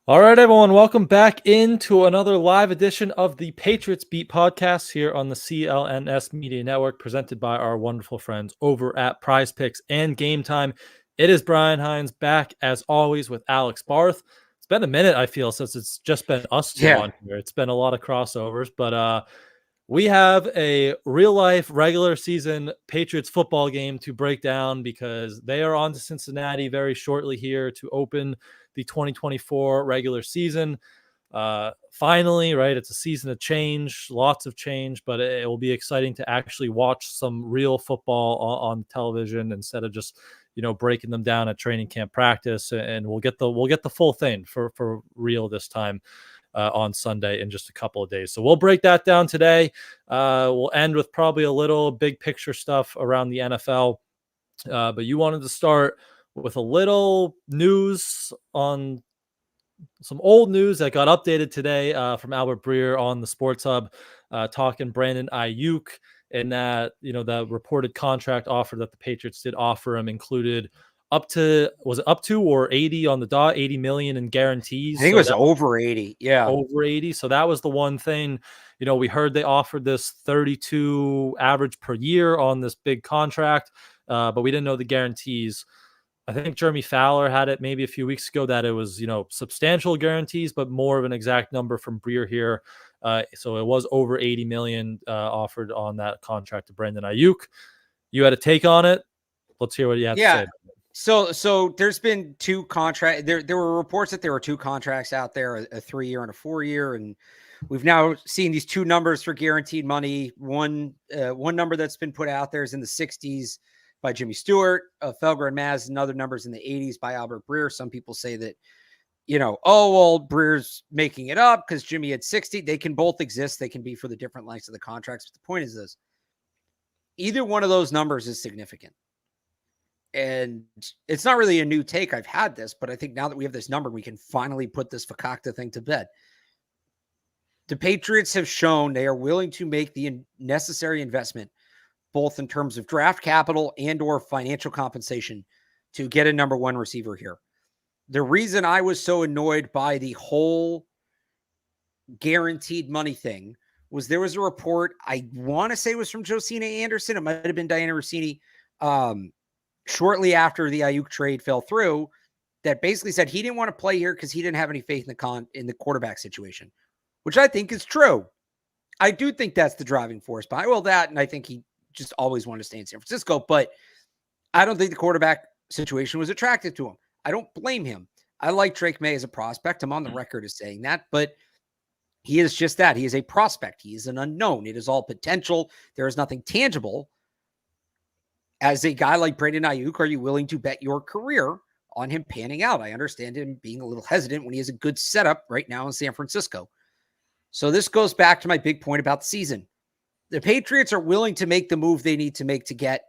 All right, everyone, welcome back into another live edition of the Patriots Beat Podcast here on the CLNS Media Network, presented by our wonderful friends over at Prize Picks and Game Time. It is Brian Hines back, as always, with Alex Barth. It's been a minute, I feel, since it's just been us two on here. It's been a lot of crossovers, but we have a real-life, regular season Patriots football game to break down because they are on to Cincinnati very shortly here to open the 2024 regular season. Finally, right? It's a season of change, lots of change, but it will be exciting to actually watch some real football on television instead of just, breaking them down at training camp practice. And we'll get the full thing for real this time on Sunday in just a couple of days. So we'll break that down today. We'll end with probably a little big picture stuff around the NFL. But you wanted to start with a little news on some old news that got updated today from Albert Breer on the Sports Hub, talking Brandon Aiyuk, and that, the reported contract offer that the Patriots did offer him included up to or 80 on the dot, 80 million in guarantees. I think it was over 80. Yeah. Over 80. So that was the one thing, we heard they offered this 32 average per year on this big contract, but we didn't know the guarantees. I think Jeremy Fowler had it maybe a few weeks ago that it was, substantial guarantees, but more of an exact number from Breer here. So it was over 80 million offered on that contract to Brandon Aiyuk. You had a take on it. Let's hear what you have to say. So there's been two contracts. There were reports that there were two contracts out there, a 3-year and a 4-year. And we've now seen these two numbers for guaranteed money. One number that's been put out there is in the 60s by Jimmy Stewart, Felger and Maz, and other numbers in the 80s by Albert Breer. Some people say that, Breer's making it up because Jimmy had 60. They can both exist. They can be for the different lengths of the contracts. But the point is this: either one of those numbers is significant. And it's not really a new take. I've had this, but I think now that we have this number, we can finally put this fakakta thing to bed. The Patriots have shown they are willing to make the necessary investment, both in terms of draft capital and or financial compensation, to get a number one receiver here. The reason I was so annoyed by the whole guaranteed money thing was there was a report, I want to say it was from Josina Anderson. It might have been Diana Rossini, shortly after the Aiyuk trade fell through, that basically said he didn't want to play here because he didn't have any faith in the quarterback situation, which I think is true. I do think that's the driving force behind that, and I think he just always wanted to stay in San Francisco, but I don't think the quarterback situation was attractive to him. I don't blame him. I like Drake May as a prospect. I'm on the record as saying that, but he is just that. He is a prospect. He is an unknown. It is all potential. There is nothing tangible. As a guy like Brandon Aiyuk, are you willing to bet your career on him panning out? I understand him being a little hesitant when he has a good setup right now in San Francisco. So this goes back to my big point about the season. The Patriots are willing to make the move they need to make to get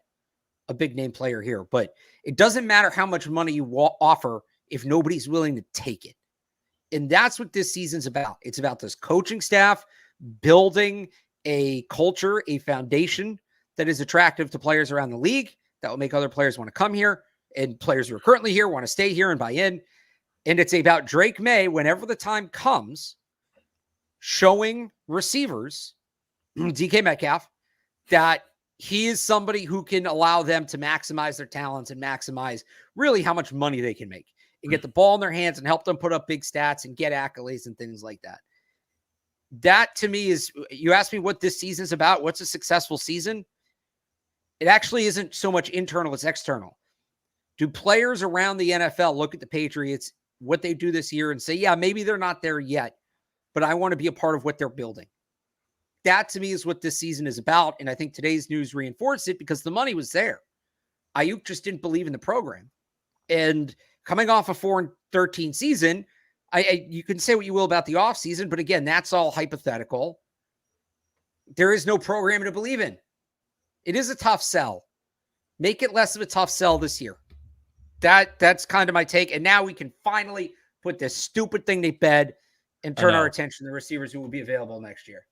a big name player here, but it doesn't matter how much money you offer if nobody's willing to take it. And that's what this season's about. It's about this coaching staff building a culture, a foundation that is attractive to players around the league, that will make other players want to come here, and players who are currently here want to stay here and buy in. And it's about Drake May, whenever the time comes, showing receivers, DK Metcalf, that he is somebody who can allow them to maximize their talents and maximize really how much money they can make and get the ball in their hands and help them put up big stats and get accolades and things like that. That to me is, you ask me what this season is about, what's a successful season? It actually isn't so much internal, it's external. Do players around the NFL look at the Patriots, what they do this year, and say, yeah, maybe they're not there yet, but I want to be a part of what they're building? That to me is what this season is about. And I think today's news reinforced it because the money was there. Aiyuk just didn't believe in the program. And coming off a 4-13 season, you can say what you will about the offseason, but again, that's all hypothetical. There is no program to believe in. It is a tough sell. Make it less of a tough sell this year. That's kind of my take. And now we can finally put this stupid thing to bed and turn our attention to the receivers who will be available next year.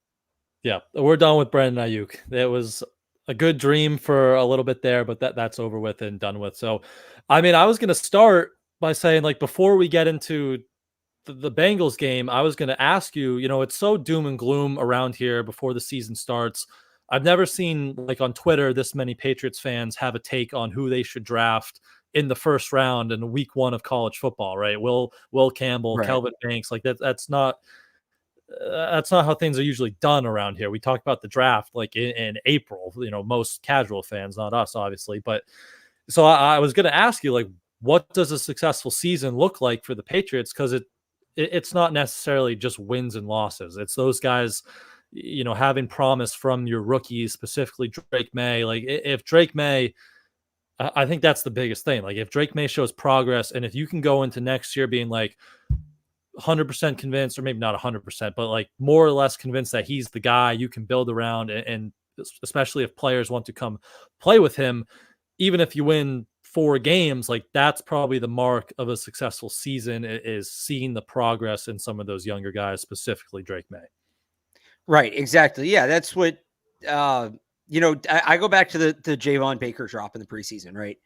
Yeah, we're done with Brandon Aiyuk. It was a good dream for a little bit there, but that's over with and done with. So, I mean, I was going to start by saying, like, before we get into the Bengals game, I was going to ask you, it's so doom and gloom around here before the season starts. I've never seen, like, on Twitter, this many Patriots fans have a take on who they should draft in the first round in week 1 of college football, right? Will Campbell, Right. Kelvin Banks, like that's not how things are usually done around here. We talk about the draft like in April, most casual fans, not us, obviously. But so I was going to ask you, like, what does a successful season look like for the Patriots? Because it's not necessarily just wins and losses. It's those guys, having promise from your rookies, specifically Drake May. Like, if Drake May, I think that's the biggest thing. Like, if Drake May shows progress, and if you can go into next year being like 100% convinced, or maybe not 100%, but like more or less convinced that he's the guy you can build around, and especially if players want to come play with him, even if you win 4 games, like, that's probably the mark of a successful season, is seeing the progress in some of those younger guys, specifically Drake May. Right. Exactly. Yeah. That's what, I go back to the Javon Baker drop in the preseason, right?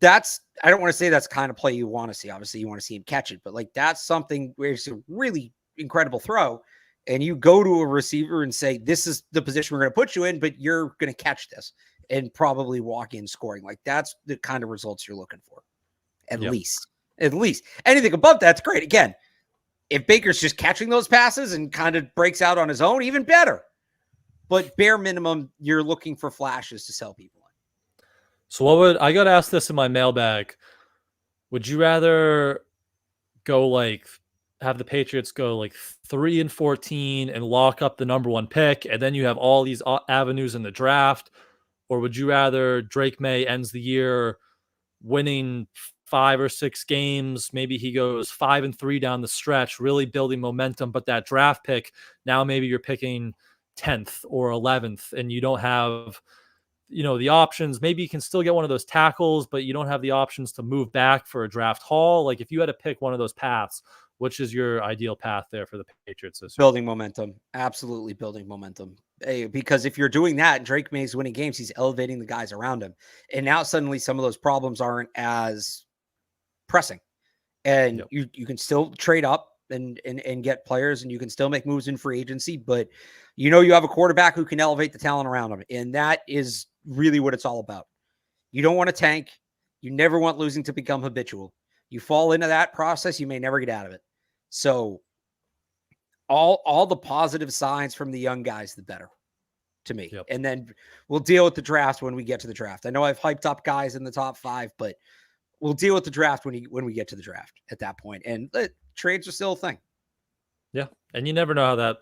I don't want to say that's kind of play you want to see. Obviously you want to see him catch it, but like, that's something where it's a really incredible throw. And you go to a receiver and say, this is the position we're going to put you in, but you're going to catch this and probably walk in scoring. Like, that's the kind of results you're looking for. At least anything above that's great. Again, if Baker's just catching those passes and kind of breaks out on his own, even better. But bare minimum, you're looking for flashes to sell people on. So I got asked this in my mailbag. Would you rather have the Patriots go like 3-14 and lock up the number 1 pick, and then you have all these avenues in the draft? Or would you rather Drake May ends the year winning 5 or 6 games? Maybe he goes 5-3 down the stretch, really building momentum, but that draft pick, now maybe you're picking 10th or 11th, and you don't have, the options. Maybe you can still get one of those tackles, but you don't have the options to move back for a draft haul. Like, if you had to pick one of those paths, which is your ideal path there for the Patriots this year? Building momentum. Absolutely building momentum. Because if you're doing that, Drake May's winning games, he's elevating the guys around him. And now suddenly some of those problems aren't as pressing. And you can still trade up and get players, and you can still make moves in free agency, but you have a quarterback who can elevate the talent around him. And that is really what it's all about. You don't want to tank. You never want losing to become habitual. You fall into that process, you may never get out of it. So all the positive signs from the young guys, the better to me. Yep. And then we'll deal with the draft when we get to the draft. I know I've hyped up guys in the top 5, but we'll deal with the draft when we get to the draft at that point. And trades are still a thing. Yeah. And you never know how that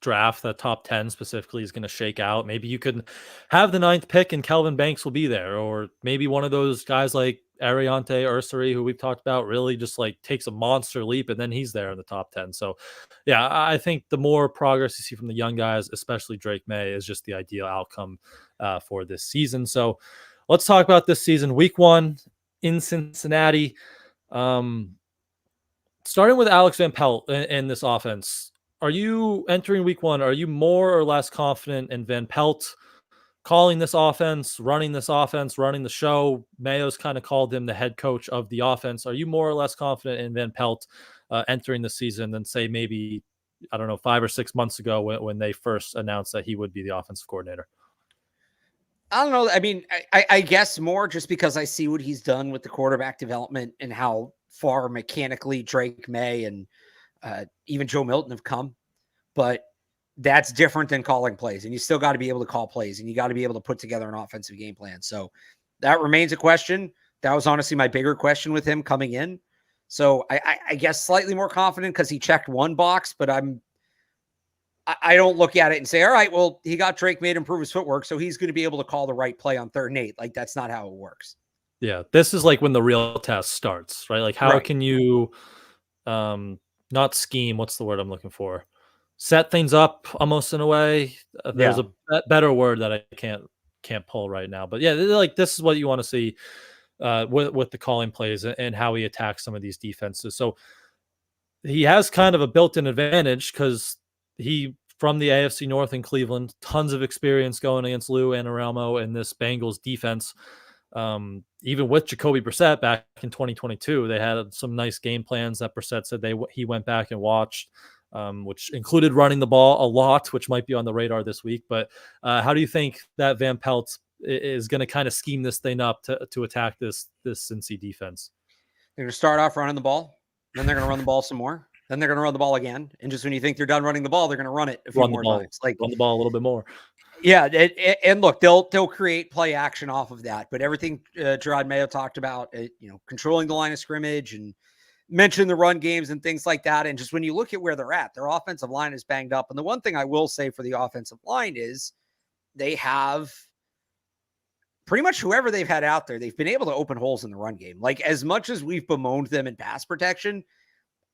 draft, that top 10 specifically, is going to shake out. Maybe you could have the 9th pick and Kelvin Banks will be there, or maybe one of those guys like Ariante Ursary, who we've talked about, really just like takes a monster leap and then he's there in the top 10. So yeah, I think the more progress you see from the young guys, especially Drake May, is just the ideal outcome for this season. So let's talk about this season. Week 1 in Cincinnati. Starting with Alex Van Pelt in this offense, are you entering week 1? Are you more or less confident in Van Pelt calling this offense, running the show? Mayo's kind of called him the head coach of the offense. Are you more or less confident in Van Pelt entering the season than, say, maybe, I don't know, 5 or 6 months ago when they first announced that he would be the offensive coordinator? I don't know. I mean, I guess more just because I see what he's done with the quarterback development and how far mechanically Drake May and even Joe Milton have come. But that's different than calling plays. And you still got to be able to call plays, and you got to be able to put together an offensive game plan. So that remains a question. That was honestly my bigger question with him coming in. So I guess slightly more confident because he checked one box, but I don't look at it and say, all right, well, he got Drake May to improve his footwork, so he's going to be able to call the right play on 3rd and 8. Like, that's not how it works. Yeah, this is like when the real test starts, right? Like, how can you not scheme? What's the word I'm looking for? Set things up almost in a way. There's a better word that I can't pull right now. But yeah, like, this is what you want to see with the calling plays and how he attacks some of these defenses. So he has kind of a built-in advantage because he, from the AFC North in Cleveland, tons of experience going against Lou Anarumo and this Bengals defense. Even with Jacoby Brissett back in 2022, they had some nice game plans that Brissett said he went back and watched, which included running the ball a lot, which might be on the radar this week. But how do you think that Van Pelt is going to kind of scheme this thing up to attack this Cincy defense? They're going to start off running the ball, then they're going to run the ball some more, then they're going to run the ball again, and just when you think they're done running the ball, they're going to run it a few more times. Like run the ball a little bit more. Yeah, and look, they'll create play action off of that. But everything Gerard Mayo talked about, controlling the line of scrimmage and mentioned the run games and things like that. And just when you look at where they're at, their offensive line is banged up. And the one thing I will say for the offensive line is they have pretty much whoever they've had out there, they've been able to open holes in the run game. Like as much as we've bemoaned them in pass protection,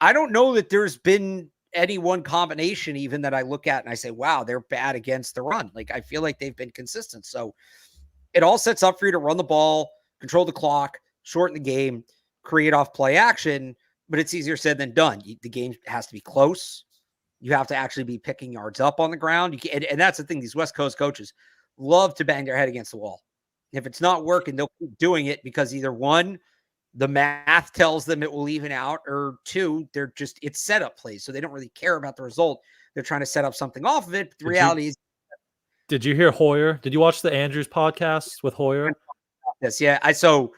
I don't know that there's been any one combination even that I look at and I say, wow, they're bad against the run. Like I feel like they've been consistent. So it all sets up for you to run the ball, control the clock, shorten the game, create off play action, but it's easier said than done. The game has to be close. You have to actually be picking yards up on the ground. And that's the thing. These West Coast coaches love to bang their head against the wall. If it's not working, they'll keep doing it because either one, the math tells them it will even out, or two, it's setup plays. So they don't really care about the result. They're trying to set up something off of it. But the reality is. Did you hear Hoyer? Did you watch the Andrews podcast with Hoyer? Yes. Yeah. So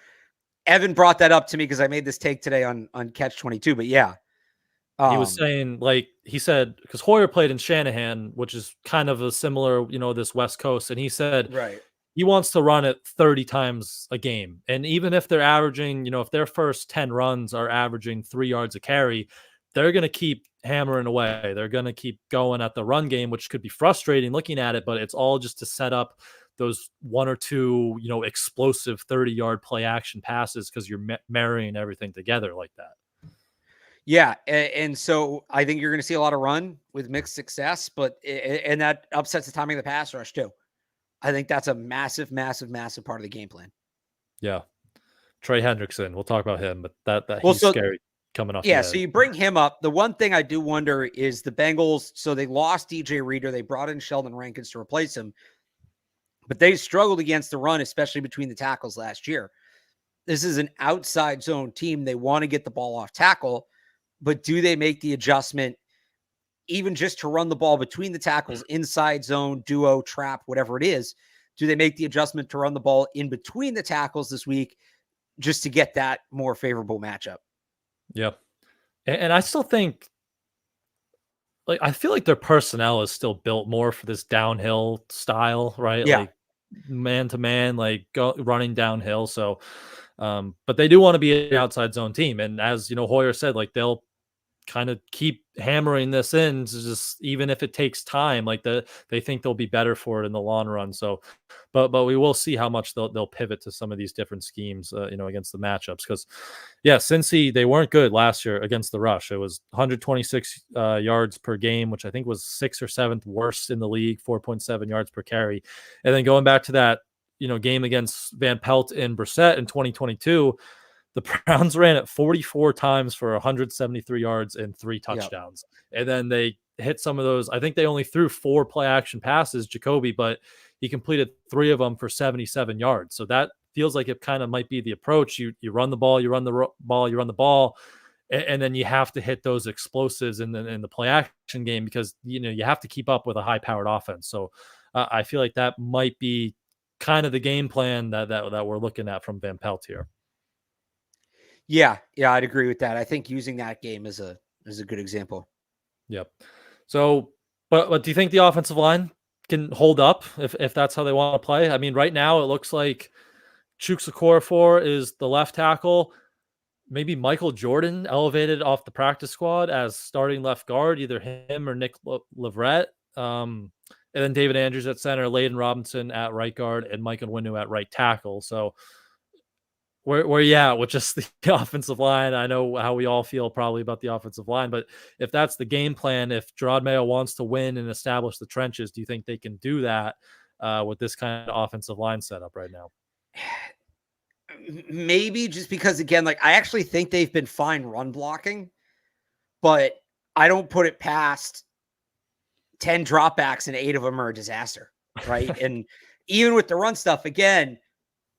Evan brought that up to me because I made this take today on Catch 22, but yeah. He was saying, like, he said, because Hoyer played in Shanahan, which is kind of a similar, this West Coast. And he said, right, he wants to run it 30 times a game. And even if they're averaging, if their first 10 runs are averaging 3 yards a carry, they're going to keep hammering away. They're going to keep going at the run game, which could be frustrating looking at it, but it's all just to set up those one or two, explosive 30-yard play action passes because you're marrying everything together like that. Yeah. And so I think you're going to see a lot of run with mixed success, and that upsets the timing of the pass rush too. I think that's a massive, massive, massive part of the game plan. Yeah. Trey Hendrickson, we'll talk about him, but he's scary coming off. Yeah, so you bring him up. The one thing I do wonder is the Bengals, so they lost DJ Reader. They brought in Sheldon Rankins to replace him, but they struggled against the run, especially between the tackles last year. This is an outside zone team. They want to get the ball off tackle, but do they make the adjustment even just to run the ball between the tackles, inside zone, duo, trap, whatever it is? Do they make the adjustment to run the ball in between the tackles this week just to get that more favorable matchup? Yep. And I still think, I feel like their personnel is still built more for this downhill style, right? Yeah. Like man to man, running downhill. So, but they do want to be an outside zone team. And as Hoyer said, they'll kind of keep hammering this in, just even if it takes time. They think they'll be better for it in the long run. So, but we will see how much they'll pivot to some of these different schemes, against the matchups. Because, yeah, Cincy, they weren't good last year against the rush. It was 126 yards per game, which I think was 6th or 7th worst in the league, 4.7 yards per carry. And then going back to that, game against Van Pelt and Brissett in 2022. The Browns ran it 44 times for 173 yards and 3 touchdowns. Yep. And then they hit some of those. I think they only threw 4 play action passes, Jacoby, but he completed 3 of them for 77 yards. So that feels like it kind of might be the approach. You run the ball, you run the ball, and then you have to hit those explosives in the play action game because, you have to keep up with a high powered offense. So I feel like that might be kind of the game plan that we're looking at from Van Pelt here. Yeah, I'd agree with that. I think using that game is a good example. Yep. So, but do you think the offensive line can hold up if that's how they want to play? I mean, right now it looks like Chukwuefor is the left tackle. Maybe Michael Jordan elevated off the practice squad as starting left guard, either him or Nick Leverett. And then David Andrews at center, Layden Robinson at right guard, and Mike Onwenu at right tackle. So, where you at with just the offensive line? I know how we all feel probably about the offensive line, but if that's the game plan, if Gerard Mayo wants to win and establish the trenches, do you think they can do that with this kind of offensive line setup right now? Maybe just because, again, I actually think they've been fine run blocking, but I don't put it past 10 dropbacks and 8 of them are a disaster, right? And even with the run stuff, again,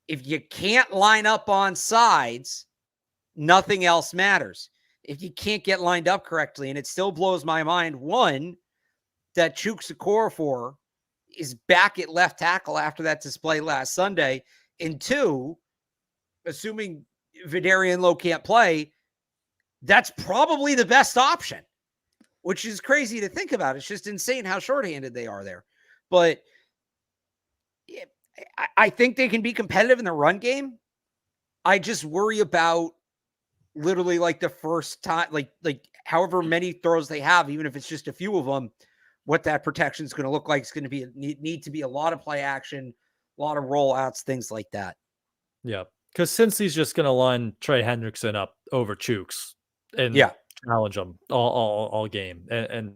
if you can't line up on sides, nothing else matters. If you can't get lined up correctly, and it still blows my mind, one, that Chuks Okorafor is back at left tackle after that display last Sunday, and two, assuming Vidarian Lowe can't play, that's probably the best option, which is crazy to think about. It's just insane how shorthanded they are there. But I think they can be competitive in the run game. I just worry about literally like the first time, like however many throws they have, even if it's just a few of them, what that protection is going to look like. It's going to be need to be a lot of play action, a lot of rollouts, things like that. Yeah, because since he's just going to line Trey Hendrickson up over Chooks and challenge him all game, and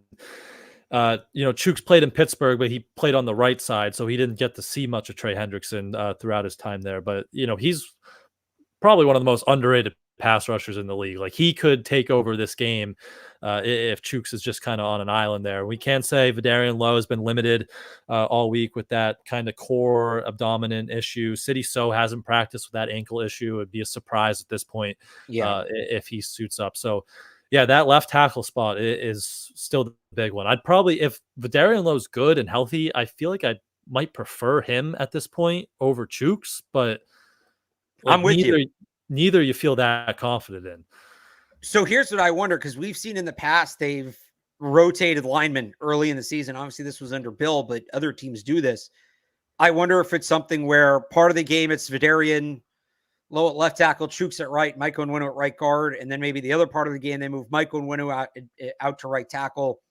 Chooks played in Pittsburgh, but he played on the right side, so he didn't get to see much of Trey Hendrickson throughout his time there. But he's probably one of the most underrated pass rushers in the league. Like, he could take over this game if Chooks is just kind of on an island there. We can say Vidarian Lowe has been limited all week with that kind of core abdomen issue. City So hasn't practiced with that ankle issue. It'd be a surprise at this point if he suits up. So yeah, that left tackle spot is still the big one. I'd probably, if Vidarian Lowe's good and healthy, I feel like I might prefer him at this point over Chooks, but I'm with you. Neither you feel that confident in. So here's what I wonder, because we've seen in the past they've rotated linemen early in the season. Obviously, this was under Bill, but other teams do this. I wonder if it's something where part of the game it's Vidarian Lowe at left tackle, Chooks at right, Mike Onwenu at right guard, and then maybe the other part of the game they move Mike Onwenu out to right tackle,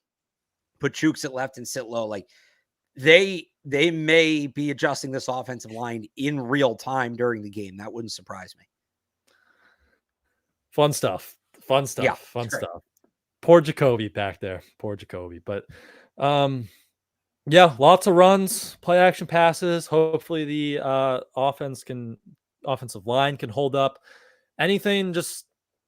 put Chooks at left and sit Lowe. Like, they may be adjusting this offensive line in real time during the game. That wouldn't surprise me. Fun stuff. Yeah, fun stuff. Poor Jacoby back there. Poor Jacoby. But yeah, lots of runs, play action passes. Hopefully the offensive line can hold up. Anything just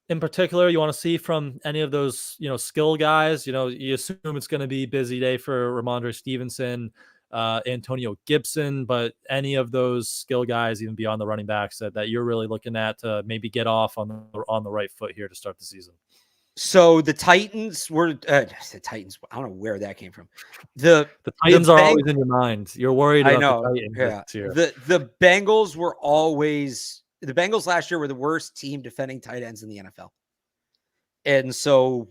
in particular you want to see from any of those, skill guys? You assume it's going to be a busy day for Ramondre Stevenson, Antonio Gibson, but any of those skill guys, even beyond the running backs, that you're really looking at to maybe get off on the right foot here to start the season? So the Titans were the Titans. I don't know where that came from. The Titans are always in your mind. You're worried about the Titans this year. The Bengals were always the Bengals last year were the worst team defending tight ends in the NFL. And so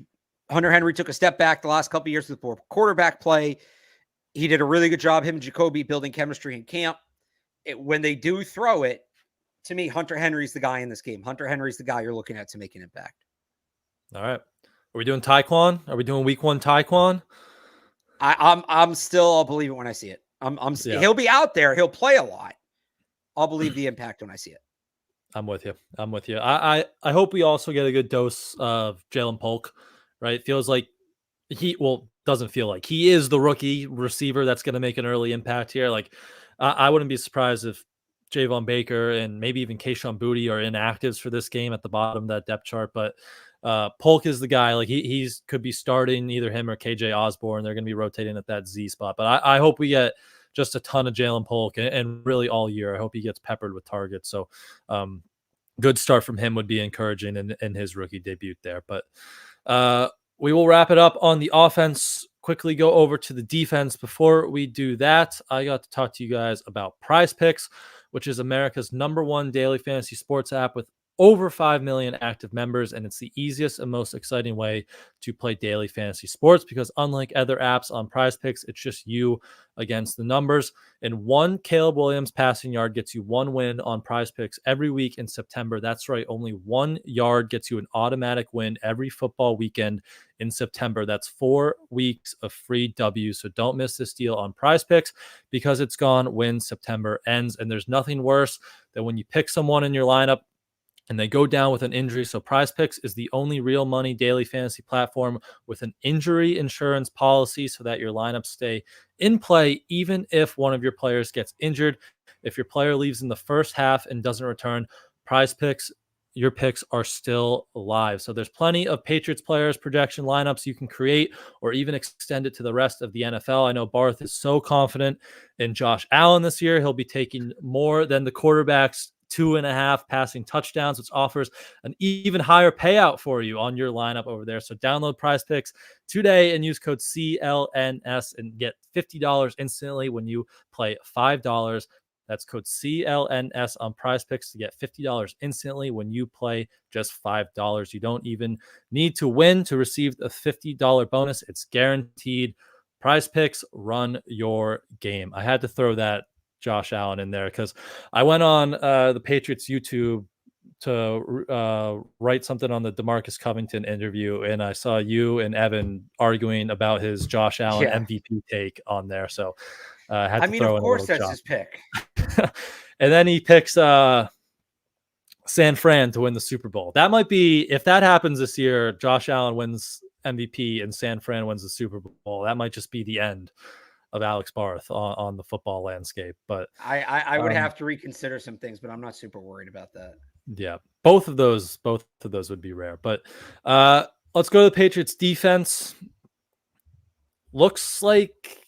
Hunter Henry took a step back the last couple of years with poor quarterback play. He did a really good job, him and Jacoby, building chemistry in camp. When they do throw it, to me, Hunter Henry's the guy in this game. Hunter Henry's the guy you're looking at to make an impact. All right. Are we doing Taekwon? Are we doing week one Taekwon? I'm still, I'll believe it when I see it. He'll be out there. He'll play a lot. I'll believe the impact when I see it. I'm with you. I hope we also get a good dose of Jalen Polk, right? Feels like doesn't feel like he is the rookie receiver that's going to make an early impact here. Like, I wouldn't be surprised if Javon Baker and maybe even Kayshon Boutte are inactives for this game at the bottom of that depth chart. But Polk is the guy. Like, he's could be starting either him or KJ Osborne. They're going to be rotating at that Z spot. But I hope we get just a ton of Jalen Polk and really all year. I hope he gets peppered with targets. So good start from him would be encouraging in his rookie debut there. But we will wrap it up on the offense. Quickly go over to the defense. Before we do that, I got to talk to you guys about Prize Picks, which is America's #1 daily fantasy sports app with over 5 million active members, and it's the easiest and most exciting way to play daily fantasy sports because unlike other apps on Prize Picks, it's just you against the numbers. And one Caleb Williams passing yard gets you one win on Prize Picks every week in September. That's right, only 1 yard gets you an automatic win every football weekend in September. That's 4 weeks of free W. So don't miss this deal on Prize Picks because it's gone when September ends. And there's nothing worse than when you pick someone in your lineup and they go down with an injury. So Prize Picks is the only real money daily fantasy platform with an injury insurance policy so that your lineups stay in play even if one of your players gets injured. If your player leaves in the first half and doesn't return, Prize Picks, your picks are still alive. So there's plenty of Patriots players projection lineups you can create or even extend it to the rest of the NFL. I know Barth is so confident in Josh Allen this year. He'll be taking more than the quarterbacks 2.5 passing touchdowns, which offers an even higher payout for you on your lineup over there. So download Prize Picks today and use code CLNS and get $50 instantly when you play $5. That's code CLNS on Prize Picks to get $50 instantly when you play just $5. You don't even need to win to receive the $50 bonus. It's guaranteed. Prize Picks, run your game. I had to throw that Josh Allen in there because I went on the Patriots YouTube to write something on the DeMarcus Covington interview, and I saw you and Evan arguing about his Josh Allen MVP take on there. So I had to throw in of course, a that's shot. his pick. And then he picks San Fran to win the Super Bowl. That might be, if that happens this year, Josh Allen wins MVP and San Fran wins the Super Bowl. That might just be the end of Alex Barth on the football landscape. But I would have to reconsider some things, but I'm not super worried about that. Yeah, both of those would be rare. But let's go to the Patriots defense. Looks like,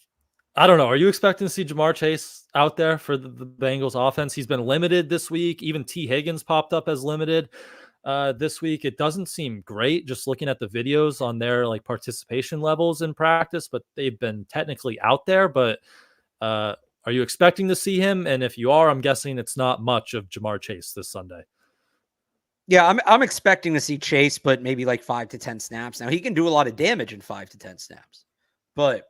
I don't know. Are you expecting to see Jamar Chase out there for the Bengals offense? He's been limited this week. Even T. Higgins popped up as limited this week. It doesn't seem great just looking at the videos on their like participation levels in practice, but they've been technically out there. But are you expecting to see him? And if you are, I'm guessing it's not much of Jamar Chase this Sunday. Yeah, I'm expecting to see Chase, but maybe like 5 to 10 snaps. Now he can do a lot of damage in 5 to 10 snaps, but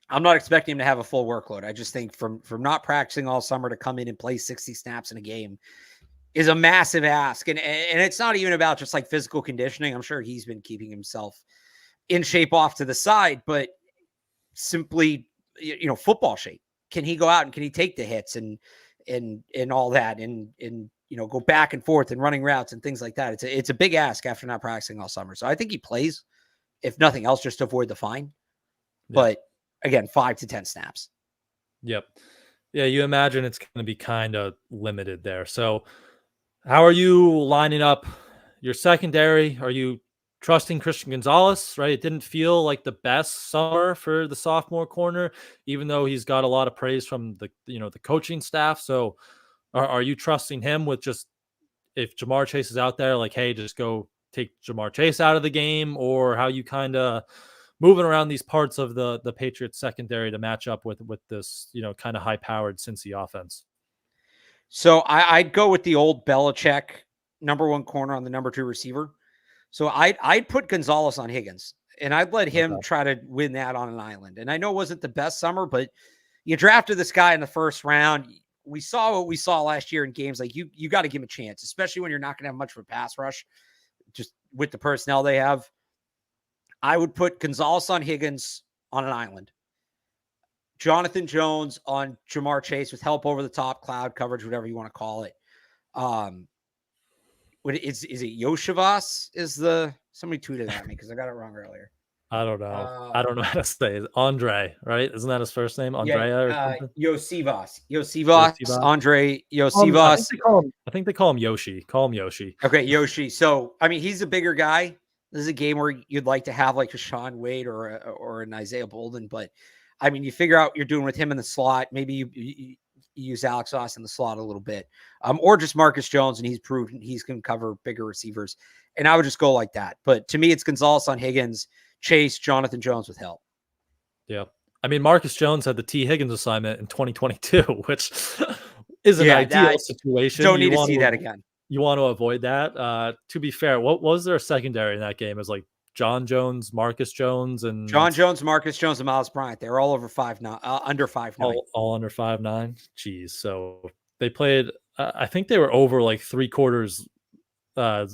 I'm not expecting him to have a full workload. I just think from not practicing all summer to come in and play 60 snaps in a game is a massive ask. And it's not even about just like physical conditioning. I'm sure he's been keeping himself in shape off to the side, but simply, football shape. Can he go out and can he take the hits and all that and go back and forth and running routes and things like that? It's a big ask after not practicing all summer. So I think he plays, if nothing else, just to avoid the fine. Yeah. But again, 5 to 10 snaps. Yep. Yeah, you imagine it's going to be kind of limited there. So how are you lining up your secondary? Are you trusting Christian Gonzalez, right? It didn't feel like the best summer for the sophomore corner, even though he's got a lot of praise from the coaching staff. So are you trusting him with just, if Jamar Chase is out there, like, hey, just go take Jamar Chase out of the game? Or how you kind of moving around these parts of the Patriots secondary to match up with this, kind of high-powered Cincy offense? So I'd go with the old Belichick number 1 corner on the number 2 receiver. So I'd put Gonzalez on Higgins, and I'd let him try to win that on an island. And I know it wasn't the best summer, but you drafted this guy in the first round. We saw what we saw last year in games. Like you got to give him a chance, especially when you're not going to have much of a pass rush, just with the personnel they have. I would put Gonzalez on Higgins on an island. Jonathan Jones on Jamar Chase with help over the top, cloud coverage, whatever you want to call it. Is it Yoshivas? Somebody tweeted at me because I got it wrong earlier. I don't know. I don't know how to say it. Andre, right? Isn't that his first name? Andrea? Yosivas. Andre Yosivas. I think they call him Yoshi. Call him Yoshi. Okay, Yoshi. So, I mean, he's a bigger guy. This is a game where you'd like to have like a Sean Wade or an Isaiah Bolden, but I mean, you figure out what you're doing with him in the slot. Maybe you use Alex Ross in the slot a little bit, or just Marcus Jones, and he's proven he's going to cover bigger receivers. And I would just go like that. But to me, it's Gonzalez on Higgins, Chase, Jonathan Jones with help. Yeah. I mean, Marcus Jones had the T. Higgins assignment in 2022, which is an ideal situation. Don't need to see that again. You want to avoid that. To be fair, what was their secondary in that game? It was like John Jones, Marcus Jones, and John Jones, Marcus Jones, and Miles Bryant. They were all over 5'9", under 5'9". All under 5'9". Jeez. So they played. I think they were over like 3/4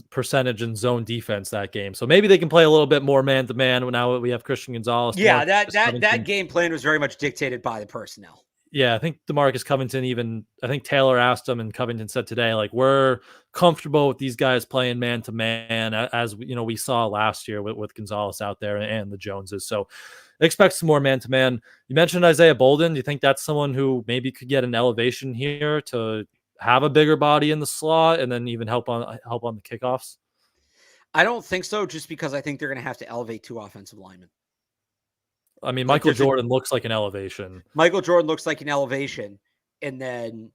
percentage in zone defense that game. So maybe they can play a little bit more man to man now that we have Christian Gonzalez. Yeah, that game plan was very much dictated by the personnel. Yeah, I think DeMarcus Covington I think Taylor asked him and Covington said today, like, we're comfortable with these guys playing man to man, as we saw last year with Gonzalez out there and the Joneses. So expect some more man to man. You mentioned Isaiah Bolden. Do you think that's someone who maybe could get an elevation here to have a bigger body in the slot and then even help on the kickoffs? I don't think so, just because I think they're going to have to elevate 2 offensive linemen. I mean, Michael Jordan looks like an elevation. Michael Jordan looks like an elevation, and then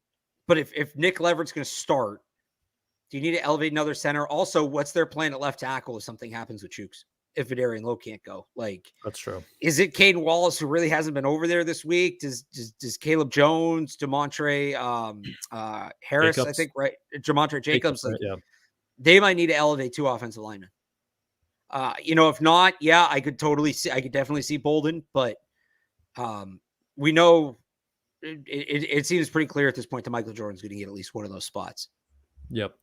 But if Nick Leverett's going to start, do you need to elevate another center? Also, what's their plan at left tackle if something happens with Chooks? If Adarian Lowe can't go, like, that's true. Is it Caden Wallace, who really hasn't been over there this week? Does Caleb Jones, Demontre Harris, Jacobs. I think, right? Demontre Jacobs, like, yeah. They might need to elevate 2 offensive linemen. If not, yeah, I could definitely see Bolden, but we know it seems pretty clear at this point that Michael Jordan's going to get at least one of those spots. Yep.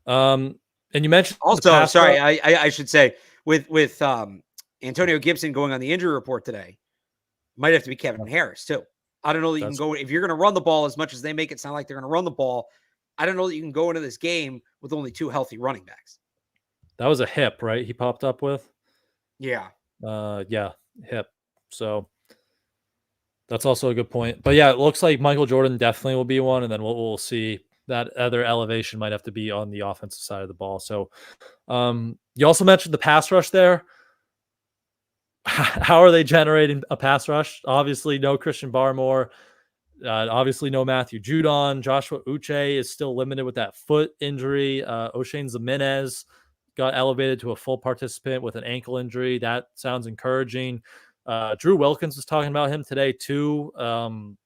And you mentioned also, sorry, I should say with Antonio Gibson going on the injury report today, might have to be Kevin Harris too. I don't know that you can go if you're going to run the ball as much as they make it sound like they're going to run the ball. I don't know that you can go into this game with only 2 healthy running backs. That was a hip, right? He popped up with. Yeah. Yeah, hip. So that's also a good point. But yeah, it looks like Michael Jordan definitely will be one, and then we'll see. That other elevation might have to be on the offensive side of the ball. So you also mentioned the pass rush there. How are they generating a pass rush? Obviously, no Christian Barmore. Obviously, no Matthew Judon. Joshua Uche is still limited with that foot injury. O'Shane Zimenez got elevated to a full participant with an ankle injury. That sounds encouraging. Drew Wilkins was talking about him today too,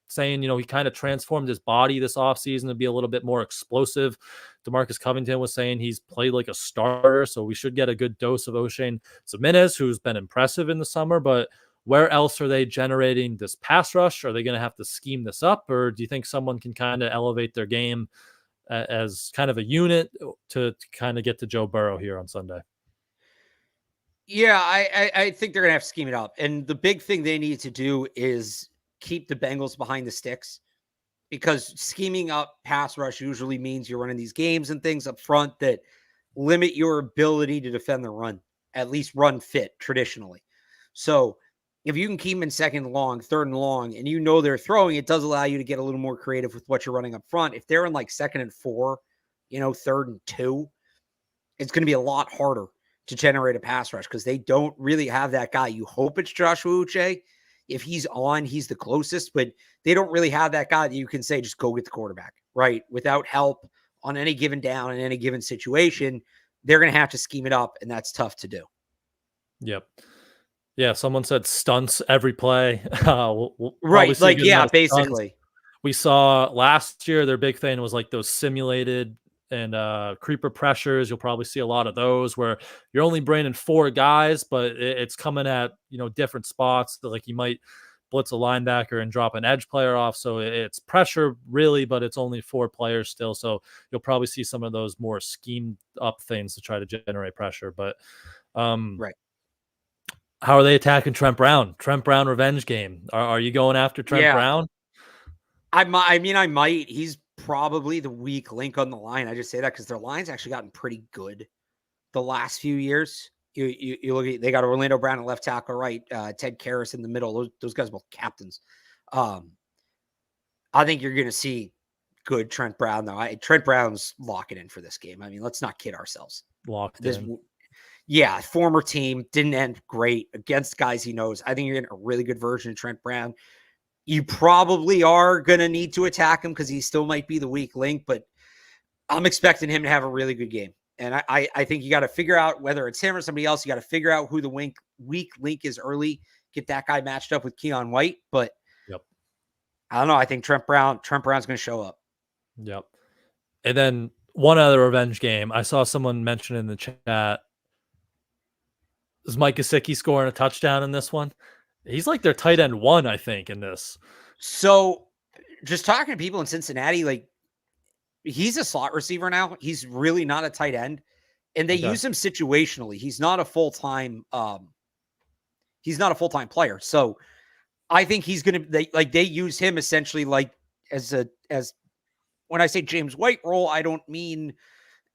saying, he kind of transformed his body this offseason to be a little bit more explosive. DeMarcus Covington was saying he's played like a starter, so we should get a good dose of O'Shane Zimenez, who's been impressive in the summer. But where else are they generating this pass rush? Are they going to have to scheme this up, or do you think someone can kind of elevate their game as kind of a unit to kind of get to Joe Burrow here on Sunday? Yeah, I think they're going to have to scheme it up. And the big thing they need to do is keep the Bengals behind the sticks, because scheming up pass rush usually means you're running these games and things up front that limit your ability to defend the run, at least run fit traditionally. So if you can keep them in second and long, third and long, and they're throwing, it does allow you to get a little more creative with what you're running up front. If they're in like 2nd and 4, third and 2, it's going to be a lot harder to generate a pass rush because they don't really have that guy. You hope it's Joshua Uche. If he's on, he's the closest, but they don't really have that guy that you can say, just go get the quarterback, right? Without help on any given down in any given situation, they're going to have to scheme it up, and that's tough to do. Yep. Yeah, someone said stunts every play. We'll right, like, yeah, basically. Stunts. We saw last year their big thing was like those simulated and creeper pressures. You'll probably see a lot of those where you're only bringing 4 guys, but it's coming at different spots. Like you might blitz a linebacker and drop an edge player off, so it's pressure really, but it's only 4 players still. So you'll probably see some of those more schemed up things to try to generate pressure. But right. How are they attacking Trent Brown? Trent Brown revenge game. Are you going after Trent Brown? I might. He's probably the weak link on the line. I just say that because their line's actually gotten pretty good the last few years. You look at, they got Orlando Brown at left tackle, right? Ted Karras in the middle. Those guys are both captains. I think you're going to see good Trent Brown though. Trent Brown's locking in for this game. I mean, let's not kid ourselves. Locked in. Yeah, former team didn't end great against guys he knows. I think you're getting a really good version of Trent Brown. You probably are going to need to attack him because he still might be the weak link, but I'm expecting him to have a really good game. And I think you got to figure out whether it's him or somebody else. You got to figure out who the weak link is early, get that guy matched up with Keon White. But yep. I don't know. I think Trent Brown's going to show up. Yep. And then one other revenge game. I saw someone mention in the chat, is Mike Gesicki scoring a touchdown in this one? He's like their tight end 1, I think, in this. So just talking to people in Cincinnati, like, he's a slot receiver now. He's really not a tight end. And they use him situationally. He's not a full-time player. So I think he's going to, they use him essentially like as when I say James White role, I don't mean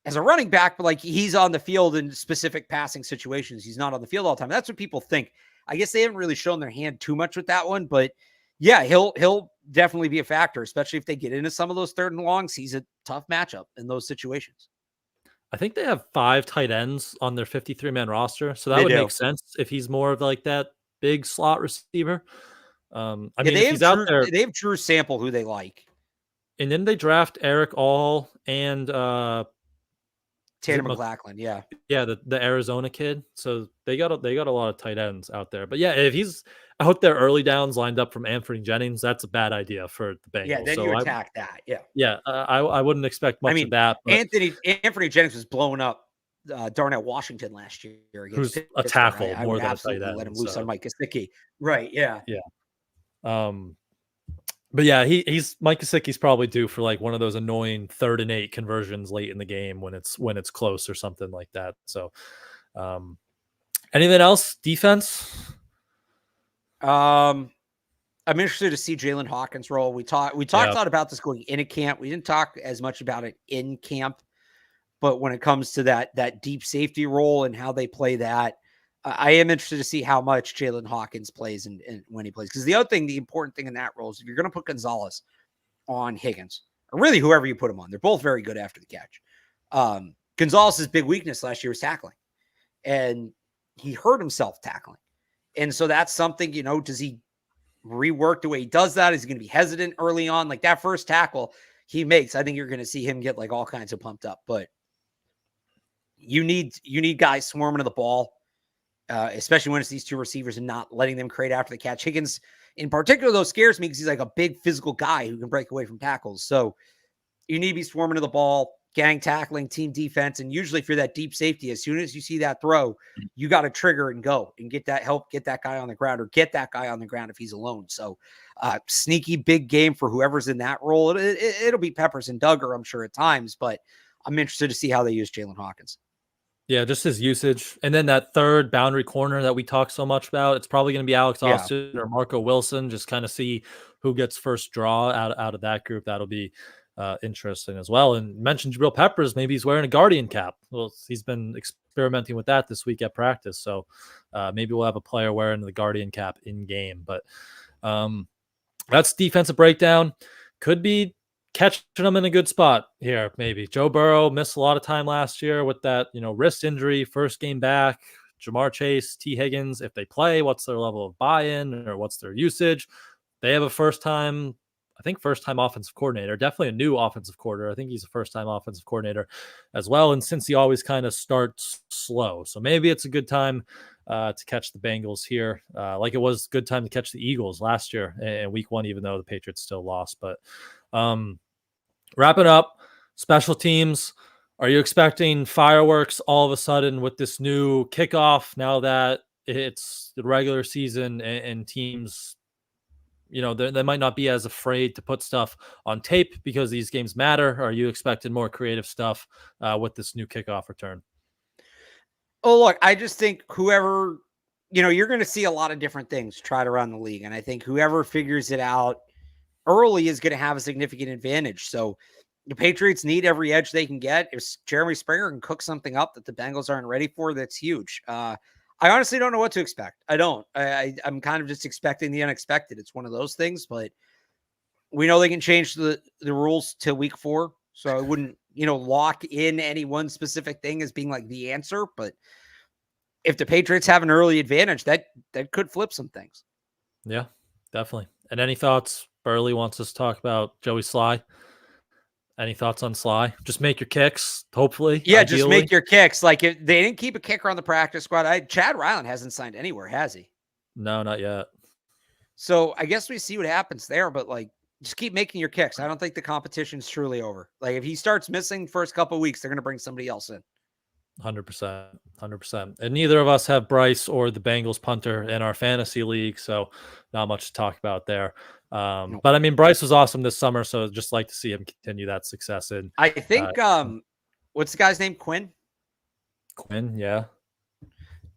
as a running back, but like he's on the field in specific passing situations. He's not on the field all the time. That's what people think. I guess they haven't really shown their hand too much with that one, but yeah, he'll definitely be a factor, especially if they get into some of those third and longs. He's a tough matchup in those situations. I think they have 5 tight ends on their 53-man roster, so that would make sense if he's more of like that big slot receiver. I mean, if he's out there, they have Drew Sample, who they like. And then they draft Eric All and Tanner McLachlan, yeah. Yeah, the Arizona kid. So they got a lot of tight ends out there. But yeah, if he's out there early downs lined up from Anthony Jennings, that's a bad idea for the Bengals. Yeah, then so you attack that. I wouldn't expect much of that. But Anthony Jennings was blowing up Darnell Washington last year against who's a Pittsburgh. tackle I more would than a tight absolutely end. let him loose on Mike Gesicki. Right, yeah. Yeah. But yeah, he's Mike Gesicki's probably due for like one of those annoying 3rd and 8 conversions late in the game when it's close or something like that. So anything else? Defense? I'm interested to see Jalen Hawkins' role. We talked a lot about this going in a camp. We didn't talk as much about it in camp, but when it comes to that deep safety role and how they play that, I am interested to see how much Jalen Hawkins plays and when he plays. Because the important thing in that role is if you're going to put Gonzalez on Higgins, or really whoever you put him on, they're both very good after the catch. Gonzalez's big weakness last year was tackling, and he hurt himself tackling. And so that's something, does he rework the way he does that? Is he going to be hesitant early on? Like that first tackle he makes, I think you're going to see him get like all kinds of pumped up. But you need guys swarming to the ball. Especially when it's these two receivers and not letting them create after the catch. Higgins, in particular, though, scares me because he's like a big physical guy who can break away from tackles. So you need to be swarming to the ball, gang tackling, team defense. And usually if you're that deep safety, as soon as you see that throw, you got to trigger and go and get that guy on the ground or get that guy on the ground if he's alone. So sneaky big game for whoever's in that role. It'll be Peppers and Duggar, I'm sure, at times, but I'm interested to see how they use Jalen Hawkins. Yeah, just his usage. And then that third boundary corner that we talk so much about, it's probably going to be Alex Austin or Marco Wilson. Just kind of see who gets first draw out of that group. That'll be interesting as well. And mentioned Jabril Peppers, maybe he's wearing a Guardian cap. Well, he's been experimenting with that this week at practice. So maybe we'll have a player wearing the Guardian cap in game. But that's defensive breakdown. Could be catching them in a good spot here. Maybe Joe Burrow missed a lot of time last year with that, wrist injury, first game back. Jamar Chase, T. Higgins, if they play, what's their level of buy-in or what's their usage? They have a first-time offensive coordinator, definitely a new offensive coordinator. I think he's a first-time offensive coordinator as well. And since he always kind of starts slow, so maybe it's a good time to catch the Bengals here, like it was a good time to catch the Eagles last year in week 1, even though the Patriots still lost. But wrapping up, special teams. Are you expecting fireworks all of a sudden with this new kickoff now that it's the regular season and teams, they might not be as afraid to put stuff on tape because these games matter? Or are you expecting more creative stuff with this new kickoff return? Oh, look, I just think whoever, you're going to see a lot of different things tried around the league. And I think whoever figures it out early is going to have a significant advantage. So the Patriots need every edge they can get. If Jeremy Springer can cook something up that the Bengals aren't ready for, that's huge. I honestly don't know what to expect. I don't. I'm kind of just expecting the unexpected. It's one of those things, but we know they can change the rules till week 4. So I wouldn't, lock in any one specific thing as being like the answer. But if the Patriots have an early advantage, that could flip some things. Yeah, definitely. And any thoughts? Burley wants us to talk about Joey Sly. Any thoughts on Sly? Just make your kicks, hopefully. Yeah, ideally. Just make your kicks. Like if they didn't keep a kicker on the practice squad. Chad Ryland hasn't signed anywhere, has he? No, not yet. So I guess we see what happens there, but like just keep making your kicks. I don't think the competition's truly over. Like if he starts missing first couple of weeks, they're going to bring somebody else in. 100%. And neither of us have Bryce or the Bengals punter in our fantasy league, so not much to talk about there. But I mean, Bryce was awesome this summer, so just like to see him continue that success. And I think, what's the guy's name? Quinn, yeah.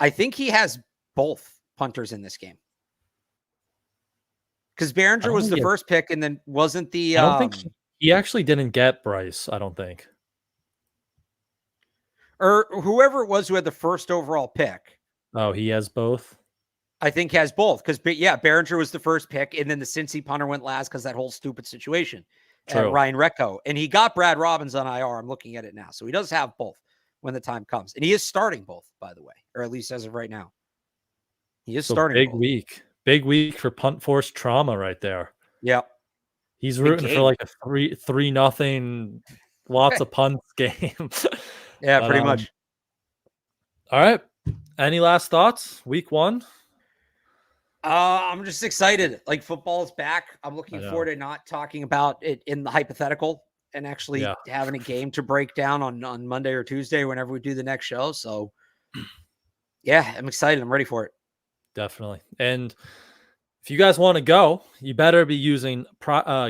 I think he has both punters in this game. Because Behringer was the first pick, and then wasn't the. I don't think he actually didn't get Bryce. I don't think. Or whoever it was who had the first overall pick. Oh, he has both? I think has both. Because, Behringer was the first pick, and then the Cincy punter went last because that whole stupid situation. Ryan Recco. And he got Brad Robbins on IR. I'm looking at it now. So he does have both when the time comes. And he is starting both, by the way. Or at least as of right now. He is starting big both. Big week for punt force trauma right there. Yep. He's rooting for like a 3-0, lots of punts game. Yeah, But, pretty much. All right. Any last thoughts? Week 1? I'm just excited. Like, football's back. I'm looking forward to not talking about it in the hypothetical and actually having a game to break down on Monday or Tuesday whenever we do the next show. So, yeah, I'm excited. I'm ready for it. Definitely. And if you guys want to go, you better be using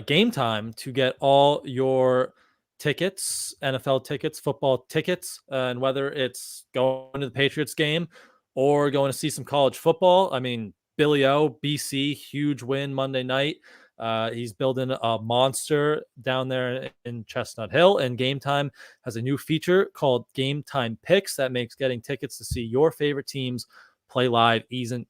Game Time to get all your tickets, NFL tickets, football tickets, and whether it's going to the Patriots game or going to see some college football. I mean, Billy O, BC, huge win Monday night. He's building a monster down there in Chestnut Hill, and Game Time has a new feature called Game Time Picks that makes getting tickets to see your favorite teams play live even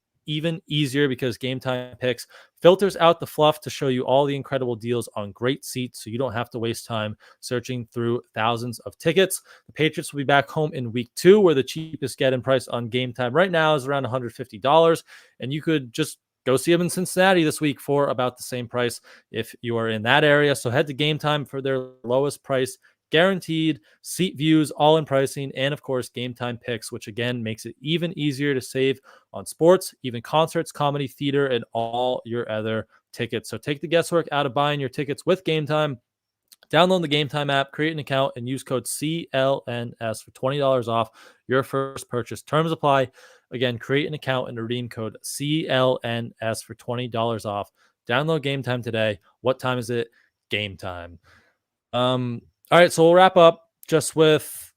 easier, because Game Time Picks filters out the fluff to show you all the incredible deals on great seats, so you don't have to waste time searching through thousands of tickets. The Patriots will be back home in week 2, where the cheapest get-in price on Game Time right now is around $150, and you could just go see them in Cincinnati this week for about the same price if you are in that area. So head to Game Time for their lowest price guaranteed, seat views, all in pricing, and of course, Game Time Picks, which again makes it even easier to save on sports, even concerts, comedy, theater, and all your other tickets. So take the guesswork out of buying your tickets with Game Time. Download the Game Time app, create an account, and use code CLNS for $20 off your first purchase. Terms apply. Again, create an account and redeem code CLNS for $20 off. Download Game Time today. What time is it? Game time. All right, so we'll wrap up just with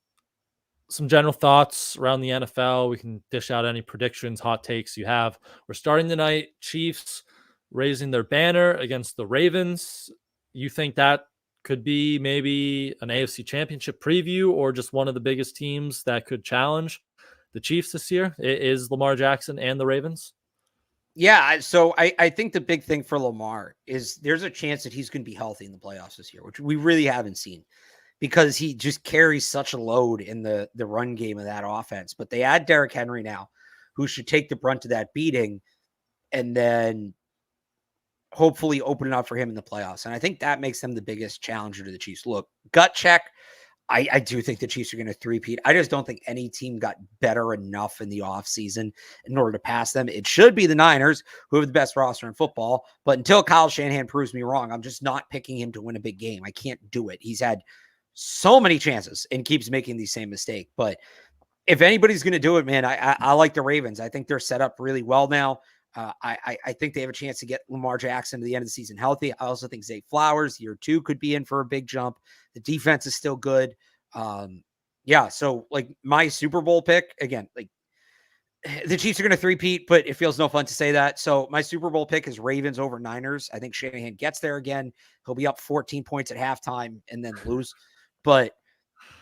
some general thoughts around the NFL. We can dish out any predictions, hot takes you have. We're starting tonight. Chiefs raising their banner against the Ravens. You think that could be maybe an AFC Championship preview, or just one of the biggest teams that could challenge the Chiefs this year? It is Lamar Jackson and the Ravens. Yeah, so I think the big thing for Lamar is there's a chance that he's going to be healthy in the playoffs this year, which we really haven't seen, because he just carries such a load in the run game of that offense. But they add Derrick Henry now, who should take the brunt of that beating and then hopefully open it up for him in the playoffs. And I think that makes them the biggest challenger to the Chiefs. Look, gut check, I do think the Chiefs are going to three-peat. I just don't think any team got better enough in the offseason in order to pass them. It should be the Niners, who have the best roster in football. But until Kyle Shanahan proves me wrong, I'm just not picking him to win a big game. I can't do it. He's had so many chances and keeps making the same mistake. But if anybody's going to do it, man, I like the Ravens. I think they're set up really well now. I think they have a chance to get Lamar Jackson to the end of the season healthy. I also think Zay Flowers, year 2, could be in for a big jump. The defense is still good. Yeah, so like my Super Bowl pick, again, like the Chiefs are going to three-peat, but it feels no fun to say that. So my Super Bowl pick is Ravens over Niners. I think Shanahan gets there again. He'll be up 14 points at halftime and then lose. But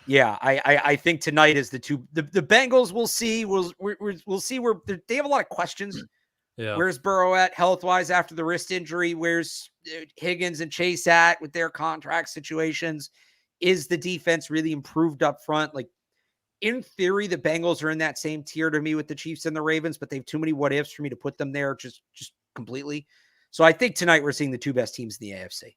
yeah, I think tonight is the Bengals. We'll see. We'll see where they have a lot of questions. Yeah. Where's Burrow at health-wise after the wrist injury? Where's Higgins and Chase at with their contract situations? Is the defense really improved up front? Like, in theory, the Bengals are in that same tier to me with the Chiefs and the Ravens, but they have too many what ifs for me to put them there just completely. So I think tonight we're seeing the 2 best teams in the AFC.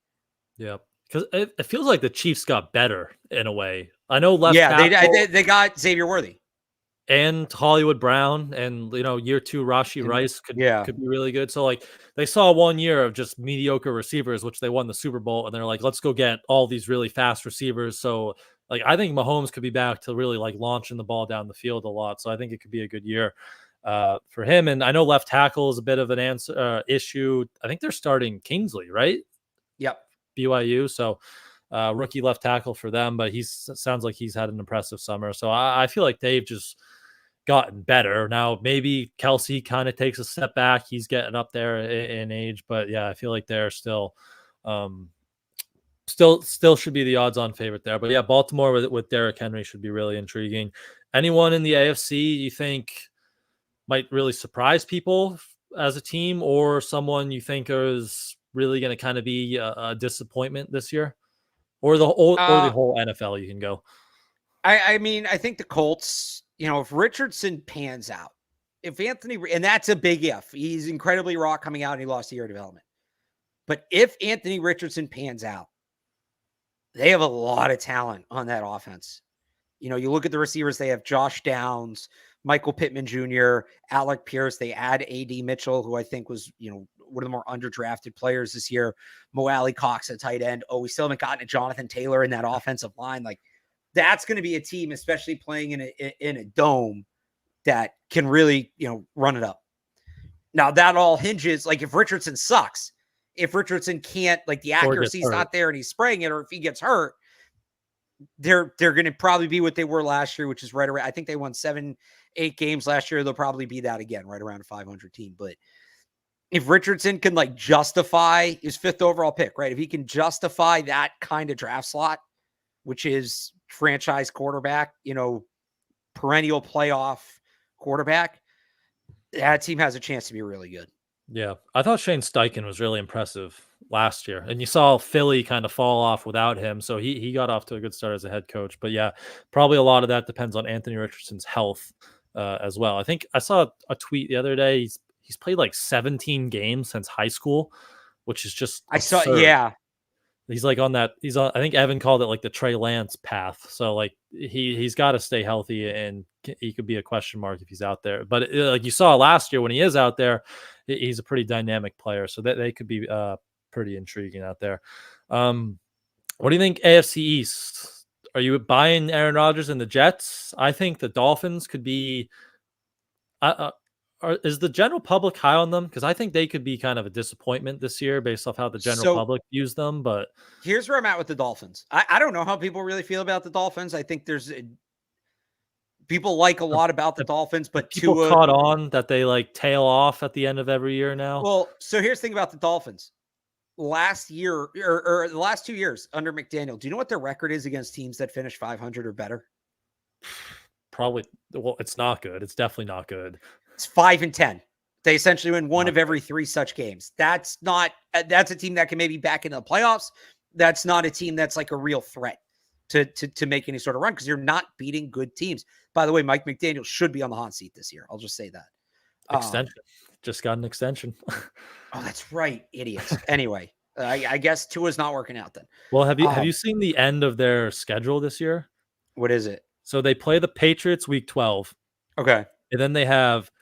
Yeah, because it feels like the Chiefs got better in a way. I know left tackle, they got Xavier Worthy and Hollywood Brown, and year 2 Rashee Rice could be really good. So like they saw 1 year of just mediocre receivers, which they won the Super Bowl, and they're like, let's go get all these really fast receivers. So like I think Mahomes could be back to really like launching the ball down the field a lot. So I think it could be a good year for him. And I know left tackle is a bit of an issue. I think they're starting Kingsley, right? Yep. BYU. So rookie left tackle for them, but sounds like he's had an impressive summer. So I feel like they've just gotten better. Now maybe Kelsey kind of takes a step back. He's getting up there in age, but yeah, I feel like they're still should be the odds-on favorite there. But yeah, Baltimore with Derrick Henry should be really intriguing. Anyone in the AFC you think might really surprise people as a team, or someone you think is really going to kind of be a disappointment this year, or the whole NFL? You can go. I mean, I think the Colts, if Richardson pans out, if Anthony, and that's a big if, he's incredibly raw coming out and he lost a year of development. But if Anthony Richardson pans out, they have a lot of talent on that offense. You know, you look at the receivers, they have Josh Downs, Michael Pittman Jr., Alec Pierce. They add A.D. Mitchell, who I think was, you know, one of the more underdrafted players this year. Mo Alley Cox at tight end. Oh, we still haven't gotten to Jonathan Taylor in that offensive line. Like, that's going to be a team, especially playing in a dome, that can really, you know, run it up. Now, that all hinges, like, if Richardson sucks, if Richardson can't, like, the accuracy's not there and he's spraying it, or if he gets hurt, they're going to probably be what they were last year, which is right around, I think they won 7-8 games last year. They'll probably be that again, right around a 500 team. But if Richardson can, like, justify his 5th overall pick, right? If he can justify that kind of draft slot, which is franchise quarterback, you know, perennial playoff quarterback, that team has a chance to be really good. Yeah, I thought Shane Steichen was really impressive last year, and you saw Philly kind of fall off without him, so he got off to a good start as a head coach. But yeah, probably a lot of that depends on Anthony Richardson's health as well. I think I saw a tweet the other day. He's played like 17 games since high school, which is just absurd. Yeah. He's like on that. He's on. I think Evan called it like the Trey Lance path. So like he's got to stay healthy, and he could be a question mark if he's out there. But like you saw last year when he is out there, he's a pretty dynamic player. So that they could be pretty intriguing out there. What do you think AFC East? Are you buying Aaron Rodgers and the Jets? I think the Dolphins could be. Is the general public high on them? Because I think they could be kind of a disappointment this year based off how the general public views them. But here's where I'm at with the Dolphins. I don't know how people really feel about the Dolphins. I think there's people like a lot about the Dolphins, but people caught on that they like tail off at the end of every year now. Well, so here's the thing about the Dolphins. Last year or the last 2 years under McDaniel, do you know what their record is against teams that finish 500 or better? Probably. Well, it's not good. It's definitely not good. It's 5-10. They essentially win one of every 3 such games. That's a team that can maybe back into the playoffs. That's not a team that's like a real threat to make any sort of run, because you're not beating good teams. By the way, Mike McDaniel should be on the hot seat this year. I'll just say that. Extension. Just got an extension. Oh, that's right. Idiots. Anyway, I guess Tua's not working out then. Well, have you seen the end of their schedule this year? What is it? So they play the Patriots week 12. Okay. And then they have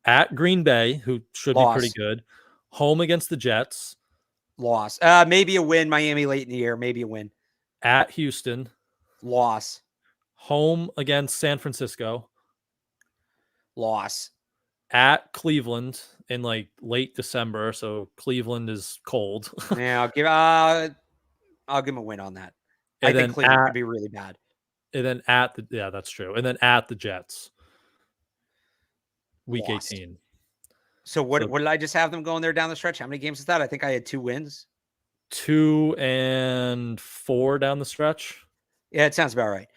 at Green Bay, who should be pretty good. Home against the Jets. Loss. Maybe a win. Miami late in the year. Maybe a win. At Houston. Loss. Home against San Francisco. Loss. At Cleveland in like late December. So Cleveland is cold. Yeah, I'll give him a win on that. And I think Cleveland could be really bad. And then that's true. And then at the Jets. Week 18. So what did I just have them going there down the stretch? How many games is that? I think I had 2 wins. 2 and 4 down the stretch. Yeah, it sounds about right.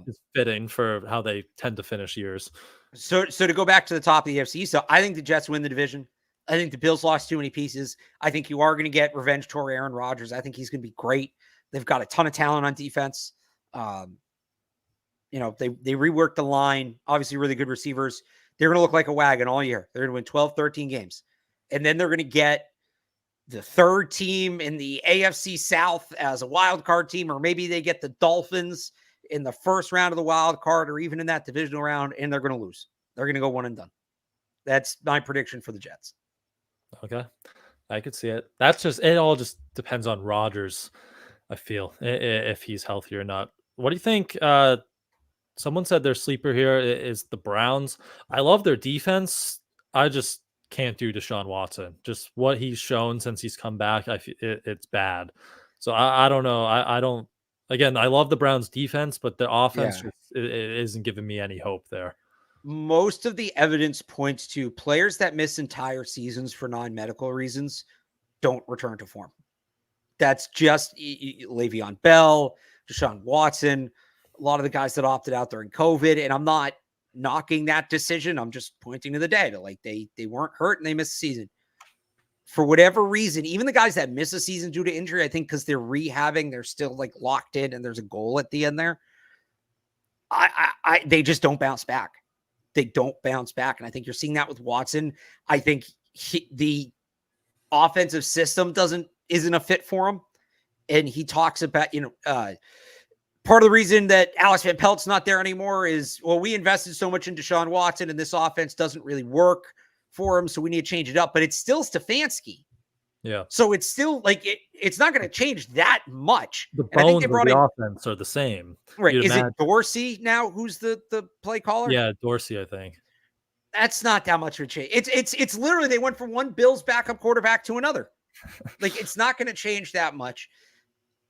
It's fitting for how they tend to finish years. So to go back to the top of the AFC, so I think the Jets win the division. I think the Bills lost too many pieces. I think you are going to get revenge tour Aaron Rodgers. I think he's going to be great. They've got a ton of talent on defense. You know, they reworked the line. Obviously, really good receivers. They're going to look like a wagon all year. They're going to win 12, 13 games. And then they're going to get the 3rd team in the AFC South as a wild card team, or maybe they get the Dolphins in the first round of the wild card, or even in that divisional round, and they're going to lose. They're going to go one and done. That's my prediction for the Jets. Okay. I could see it. It all just depends on Rodgers, I feel, if he's healthy or not. What do you think? Someone said their sleeper here is the Browns. I love their defense. I just can't do Deshaun Watson. Just what he's shown since he's come back, it's bad. So I don't know. I don't. Again, I love the Browns' defense, but the offense it isn't giving me any hope there. Most of the evidence points to players that miss entire seasons for non-medical reasons don't return to form. That's just Le'Veon Bell, Deshaun Watson, a lot of the guys that opted out during COVID. And I'm not knocking that decision. I'm just pointing to the data. Like they weren't hurt and they missed the season. For whatever reason, even the guys that miss a season due to injury, I think because they're rehabbing, they're still like locked in and there's a goal at the end there. They just don't bounce back. They don't bounce back. And I think you're seeing that with Watson. I think the offensive system doesn't isn't a fit for him. And he talks about, part of the reason that Alex Van Pelt's not there anymore is, well, we invested so much in Deshaun Watson and this offense doesn't really work for him. So we need to change it up, but it's still Stefanski. Yeah. So it's still like, it's not going to change that much. The and I think bones of the offense are the same. Right. Is it Dorsey now who's the play caller? Yeah, Dorsey, I think. That's not that much of a change. It's literally, they went from one Bills backup quarterback to another. Like, it's not going to change that much.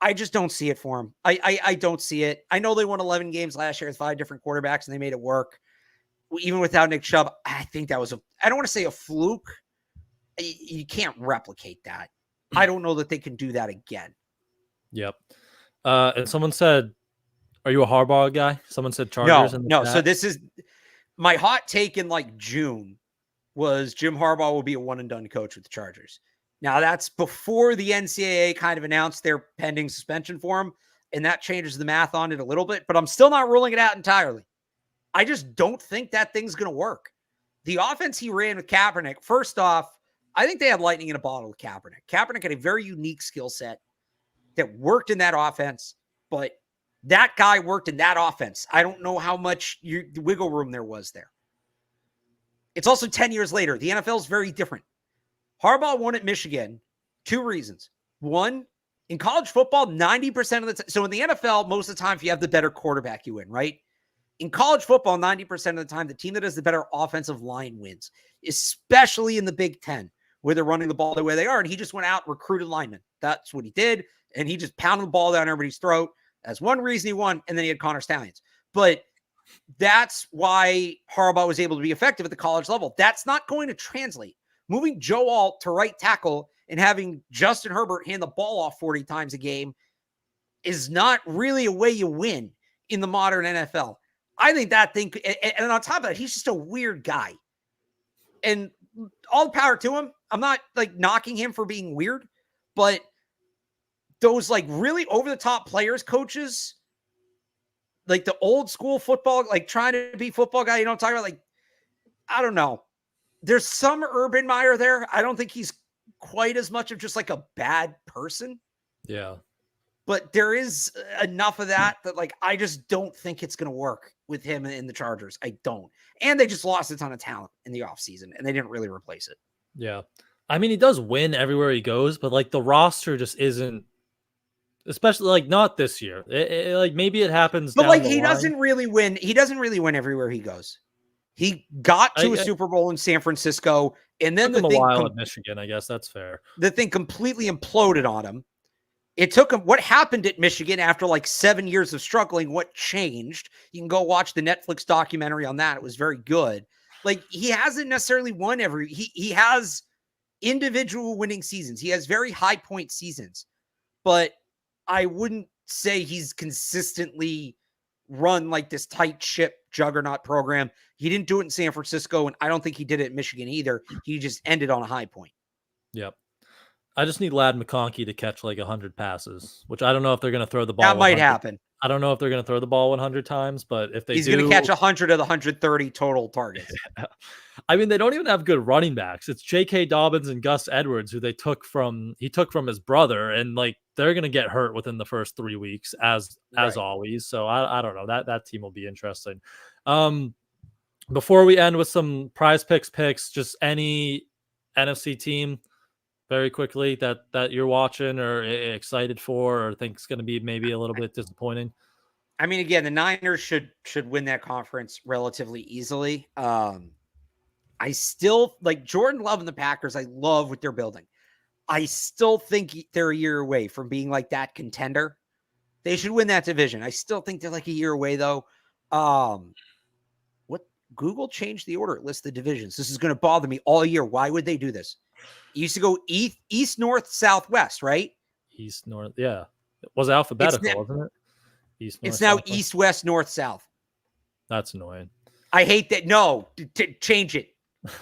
I just don't see it for him. I don't see it. I know they won 11 games last year with 5 different quarterbacks and they made it work. Even without Nick Chubb, I think that was I don't want to say a fluke. You can't replicate that. I don't know that they can do that again. Yep. And someone said, are you a Harbaugh guy? Someone said Chargers. No. So this is my hot take in like June was Jim Harbaugh will be a one and done coach with the Chargers. Now, that's before the NCAA kind of announced their pending suspension for him, and that changes the math on it a little bit, but I'm still not ruling it out entirely. I just don't think that thing's going to work. The offense he ran with Kaepernick, first off, I think they had lightning in a bottle with Kaepernick. Kaepernick had a very unique skill set that worked in that offense, but that guy worked in that offense. I don't know how much wiggle room there was there. It's also 10 years later. The NFL is very different. Harbaugh won at Michigan. 2 reasons. One, in college football, 90% of the time. So in the NFL, most of the time, if you have the better quarterback, you win, right? In college football, 90% of the time, the team that has the better offensive line wins, especially in the Big Ten, where they're running the ball the way they are. And he just went out and recruited linemen. That's what he did. And he just pounded the ball down everybody's throat. That's one reason he won. And then he had Connor Stallions. But that's why Harbaugh was able to be effective at the college level. That's not going to translate. Moving Joe Alt to right tackle and having Justin Herbert hand the ball off 40 times a game is not really a way you win in the modern NFL. I think that thing, and on top of that, he's just a weird guy. And all the power to him. I'm not like knocking him for being weird, but those like really over-the-top players, coaches, like the old school football, like trying to be football guy, you know what I'm talking about? Like, I don't know. There's some Urban Meyer there. I don't think he's quite as much of just like a bad person. Yeah. But there is enough of that like, I just don't think it's going to work with him in the Chargers. I don't. And they just lost a ton of talent in the offseason and they didn't really replace it. Yeah. I mean, he does win everywhere he goes, but like the roster just isn't, especially like not this year. Like maybe it happens. But like he doesn't really win. He doesn't really win everywhere he goes. He got to a Super Bowl in San Francisco, and then the thing at Michigan. I guess that's fair. The thing completely imploded on him. It took him. What happened at Michigan after like 7 years of struggling? What changed? You can go watch the Netflix documentary on that. It was very good. Like he hasn't necessarily won every. He has individual winning seasons. He has very high point seasons, but I wouldn't say he's consistently run like this tight ship juggernaut program. He didn't do it in San Francisco, and I don't think he did it in Michigan either. He just ended on a high point. Yep. I just need Ladd McConkey to catch like 100 passes, which I don't know if they're going to throw the ball. That might happen. I don't know if they're going to throw the ball 100 times, but if they he's going to catch 100 of the 130 total targets. Yeah. I mean, they don't even have good running backs. It's J.K. Dobbins and Gus Edwards, who he took from his brother, and like they're going to get hurt within the first 3 weeks, as always. So I don't know. That team will be interesting. Before we end with some prize picks, just any NFC team very quickly that you're watching or excited for or think is going to be maybe a little bit disappointing. I mean, again, the Niners should win that conference relatively easily. I still like Jordan Love and the Packers. I love what they're building. I still think they're a year away from being like that contender. They should win that division. I still think they're like a year away though. What Google changed the order. It lists the divisions. This is going to bother me all year. Why would they do this? It used to go east, north, south, west, right? East, north. Yeah. It was alphabetical, wasn't it? East, north, it's now south, east, west, north, south. That's annoying. I hate that. No, change it.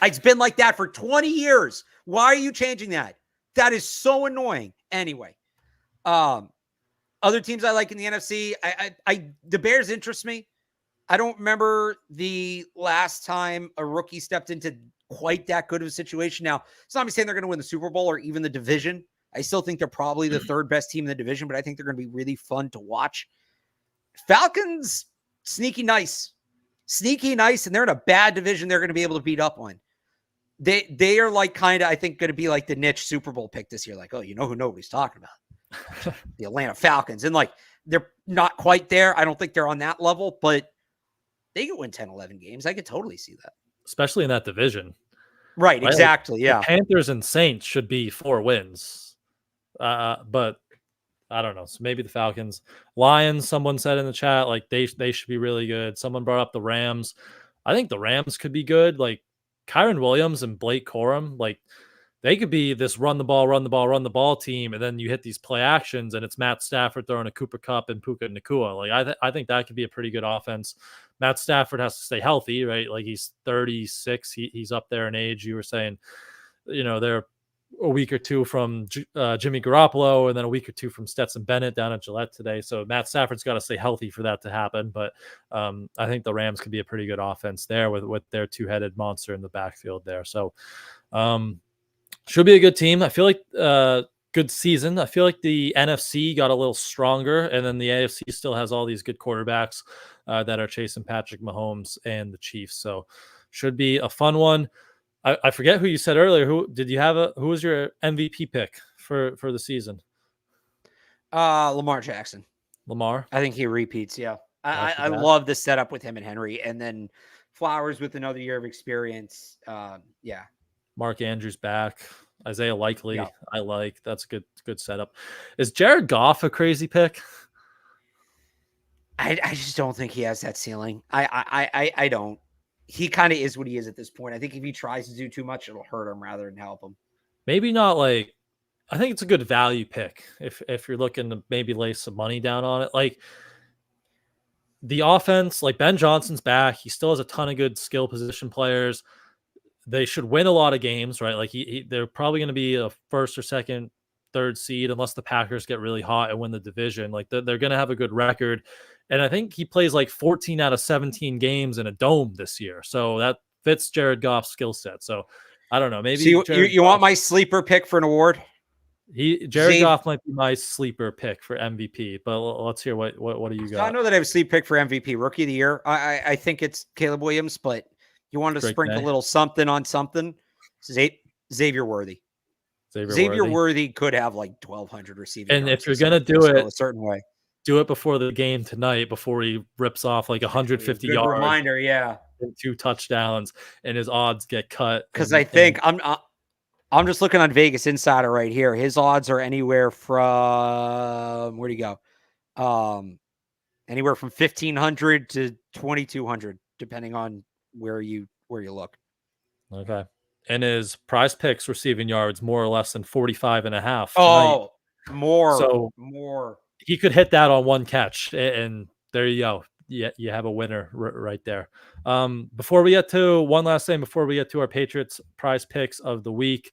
It's been like that for 20 years. Why are you changing that? That is so annoying. Anyway, other teams I like in the NFC, the Bears interest me. I don't remember the last time a rookie stepped into quite that good of a situation. Now, it's not me saying they're going to win the Super Bowl or even the division, I still think they're probably the third best team in the division, but I think they're going to be really fun to watch. Falcons, sneaky nice, and they're in a bad division they're going to be able to beat up on. They are like kind of, I think, going to be like the niche Super Bowl pick this year. Like, oh, you know who nobody's talking about? The Atlanta Falcons. And like, they're not quite there. I don't think they're on that level, but they could win 10, 11 games. I could totally see that. Especially in that division. Right, exactly, like, yeah. The Panthers and Saints should be 4 wins. But I don't know. So maybe the Falcons. Lions, someone said in the chat, like they should be really good. Someone brought up the Rams. I think the Rams could be good. Like Kyron Williams and Blake Corum, like they could be this run the ball team, and then you hit these play actions, and it's Matt Stafford throwing a Cooper Kupp and Puka Nacua. Like I think that could be a pretty good offense. Matt Stafford has to stay healthy, right? Like he's 36, he's up there in age. You were saying, they're a week or two from Jimmy Garoppolo, and then a week or two from Stetson Bennett down at Gillette today. So Matt Stafford's got to stay healthy for that to happen. But I think the Rams could be a pretty good offense there with their two-headed monster in the backfield there. So should be a good team. I feel like good season. I feel like the NFC got a little stronger, and then the AFC still has all these good quarterbacks that are chasing Patrick Mahomes and the Chiefs. So should be a fun one. I forget who you said earlier. Who was your MVP pick for the season? Lamar Jackson. Lamar? I think he repeats, yeah. I love the setup with him and Henry, and then Flowers with another year of experience. Yeah. Mark Andrews back. Isaiah Likely, yeah. I like. That's a good setup. Is Jared Goff a crazy pick? I just don't think he has that ceiling. I don't. He kind of is what he is at this point. I think if he tries to do too much, it'll hurt him rather than help him. Maybe not like, I think it's a good value pick if you're looking to maybe lay some money down on it. Like the offense, like Ben Johnson's back. He still has a ton of good skill position players. They should win a lot of games, right? Like they're probably going to be a first or second, third seed unless the Packers get really hot and win the division. Like they're going to have a good record. And I think he plays like 14 out of 17 games in a dome this year. So that fits Jared Goff's skill set. So I don't know. Maybe so you want my sleeper pick for an award? Jared Goff might be my sleeper pick for MVP, but let's hear what do you got? I know that I have a sleep pick for MVP, Rookie of the Year. I think it's Caleb Williams, but you wanted to sprinkle a little something on something. Xavier Worthy. Xavier Worthy could have like 1,200 receiving. And if you're going to do it a certain way, do it before the game tonight, before he rips off like 150 yards. Reminder, yeah. And 2 touchdowns, and his odds get cut. Because I think I'm just looking on Vegas Insider right here. His odds are anywhere from where'd he go? Anywhere from 1,500 to 2,200, depending on where you look. Okay. And his Prize Picks receiving yards more or less than 45 and a half. Oh, more. So more. He could hit that on one catch, and there you go. Yeah, you have a winner right there. Before we get to one last thing, before we get to our Patriots Prize Picks of the week,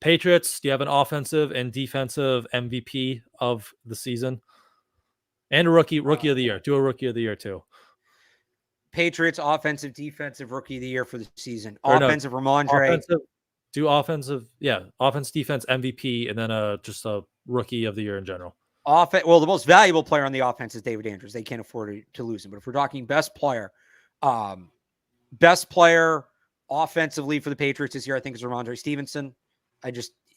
Patriots, do you have an offensive and defensive MVP of the season? And a rookie of the year. Do a rookie of the year too. Patriots offensive, defensive rookie of the year for the season. Offensive, Ramondre. Offensive, offense, defense, MVP, and then just a rookie of the year in general. Well, the most valuable player on the offense is David Andrews. They can't afford to lose him. But if we're talking best player offensively for the Patriots this year, I think is Ramondre Stevenson.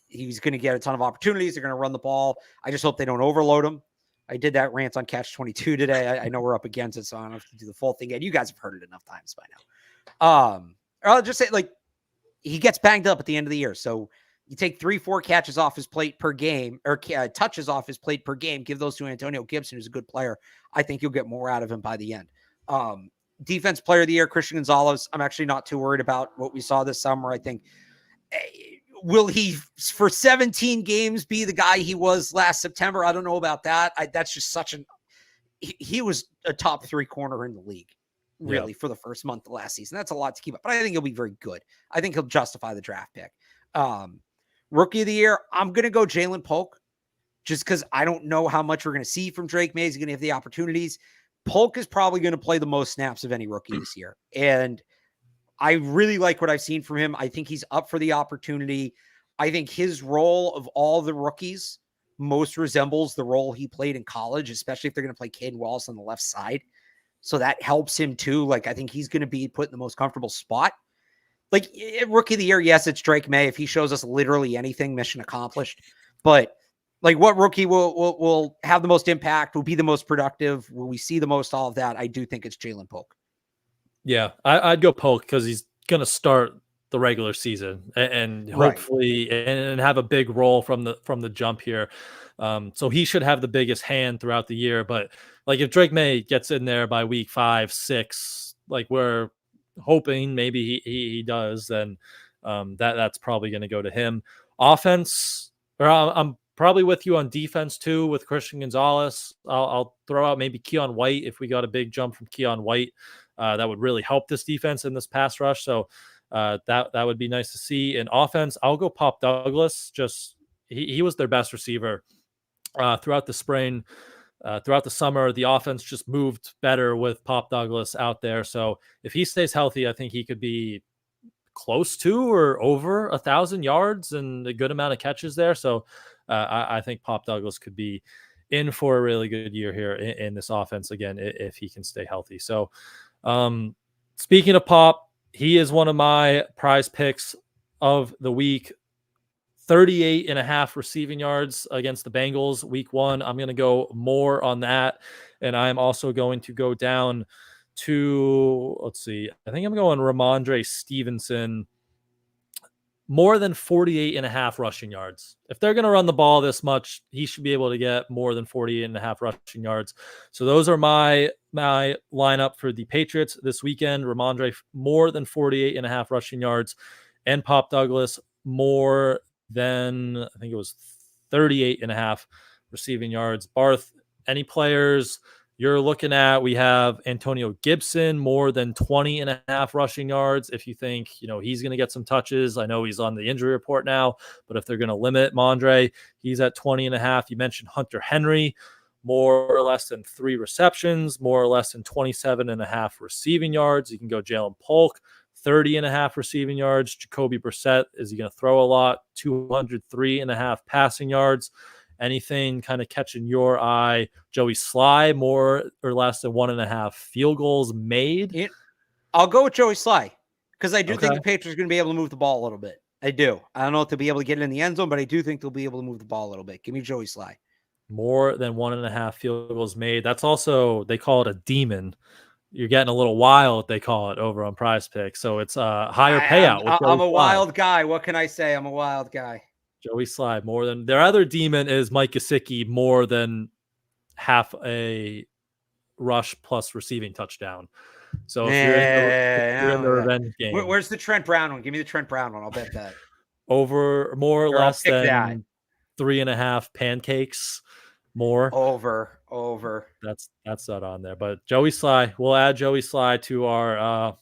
He's going to get a ton of opportunities. They're going to run the ball. I just hope they don't overload him. I did that rant on Catch 22 today. I know we're up against it, so I don't have to do the full thing yet. You guys have heard it enough times by now. I'll just say, like, he gets banged up at the end of the year. So you take 3-4 catches off his plate per game, or touches off his plate per game. Give those to Antonio Gibson, who's a good player. I think you'll get more out of him by the end. Defense player of the year, Christian Gonzalez. I'm actually not too worried about what we saw this summer. I think, will he, for 17 games, be the guy he was last September? I don't know about that. That's just he was a top 3 corner in the league, really, for the first month of last season. That's a lot to keep up, but I think he'll be very good. I think he'll justify the draft pick. Rookie of the year, I'm going to go Jalen Polk, just because I don't know how much we're going to see from Drake May. He's going to have the opportunities. Polk is probably going to play the most snaps of any rookie this year. And I really like what I've seen from him. I think he's up for the opportunity. I think his role of all the rookies most resembles the role he played in college, especially if they're going to play Caden Wallace on the left side. So that helps him too. Like, I think he's going to be put in the most comfortable spot. Like, rookie of the year, yes, it's Drake May. If he shows us literally anything, mission accomplished. But like, what rookie will have the most impact, will be the most productive, will we see the most, all of that? I do think it's Jalen Polk. Yeah, I'd go Polk because he's going to start the regular season and hopefully and have a big role from the jump here. So he should have the biggest hand throughout the year. But like, if Drake May gets in there by week 5, 6, like we're hoping maybe he does, then that's probably going to go to him. Offense, or I'm probably with you on defense too with Christian Gonzalez. I'll throw out maybe Keon White if we got a big jump from Keon White. That would really help this defense in this pass rush. So that would be nice to see. In offense, I'll go Pop Douglas. Just he was their best receiver throughout the spring. Throughout the summer, the offense just moved better with Pop Douglas out there. So if he stays healthy, I think he could be close to or over 1,000 yards and a good amount of catches there. So I think Pop Douglas could be in for a really good year here in this offense again, if he can stay healthy. So speaking of Pop, he is one of my prize picks of the week. 38.5 receiving yards against the Bengals week 1. I'm going to go more on that. And I'm also going to go down to, let's see, I think I'm going Ramondre Stevenson, more than 48.5 rushing yards. If they're going to run the ball this much, he should be able to get more than 48.5 rushing yards. So those are my lineup for the Patriots this weekend. Ramondre, more than 48.5 rushing yards, and Pop Douglas, more than, I think it was 38.5 receiving yards. Barth, any players you're looking at? We have Antonio Gibson, more than 20.5 rushing yards. If you think, he's going to get some touches, I know he's on the injury report now, but if they're going to limit Mondre, he's at 20.5. You mentioned Hunter Henry, more or less than 3 receptions, more or less than 27.5 receiving yards. You can go Jalen Polk, 30.5 receiving yards. Jacoby Brissett, is he going to throw a lot? 203.5 passing yards. Anything kind of catching your eye? Joey Sly, more or less than 1.5 field goals made. I'll go with Joey Sly because I do think the Patriots are going to be able to move the ball a little bit. I do. I don't know if they'll be able to get it in the end zone, but I do think they'll be able to move the ball a little bit. Give me Joey Sly. More than 1.5 field goals made. That's also, they call it a demon. You're getting a little wild, they call it, over on Prize Picks. So it's a higher payout. I'm a wild guy. What can I say? I'm a wild guy. Joey Sly, more than their other demon is Mike Gesicki, more than half a rush plus receiving touchdown. So if you're in the revenge game. Where's the Trent Brown one? Give me the Trent Brown one. I'll bet that. Over, more or less than 3.5 pancakes. More over. That's not on there. But Joey Sly, we'll add Joey Sly to our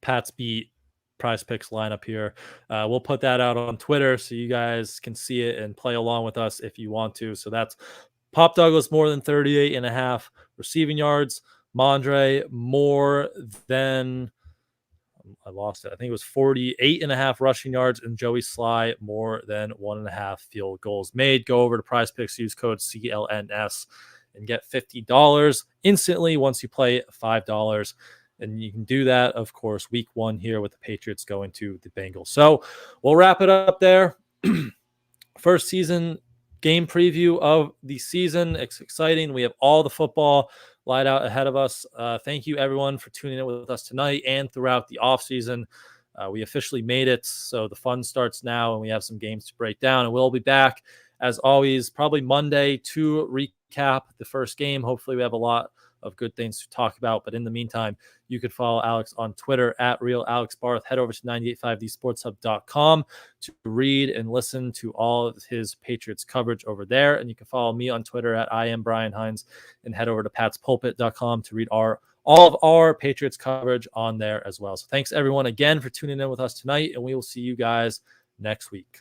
Pat's Beat Prize Picks lineup here. We'll put that out on Twitter so you guys can see it and play along with us if you want to. So that's Pop Douglas, more than 38.5 receiving yards. Mondre, more than, I lost it, I think it was 48.5 rushing yards, and Joey Sly, more than 1.5 field goals made. Go over to Prize Picks, use code CLNS, and get $50 instantly once you play $5. And you can do that, of course, week 1 here with the Patriots going to the Bengals. So we'll wrap it up there. First season game preview of the season. It's exciting. We have all the football light out ahead of us. Thank you, everyone, for tuning in with us tonight and throughout the offseason. We officially made it, so the fun starts now, and we have some games to break down. And we'll be back, as always, probably Monday to recap the first game. Hopefully we have a lot of good things to talk about. But in the meantime, you can follow Alex on Twitter at RealAlexBarth. Head over to 985thesportshub.com to read and listen to all of his Patriots coverage over there. And you can follow me on Twitter at I am Brian Hines, and head over to patspulpit.com to read all of our Patriots coverage on there as well. So thanks everyone again for tuning in with us tonight, and we will see you guys next week.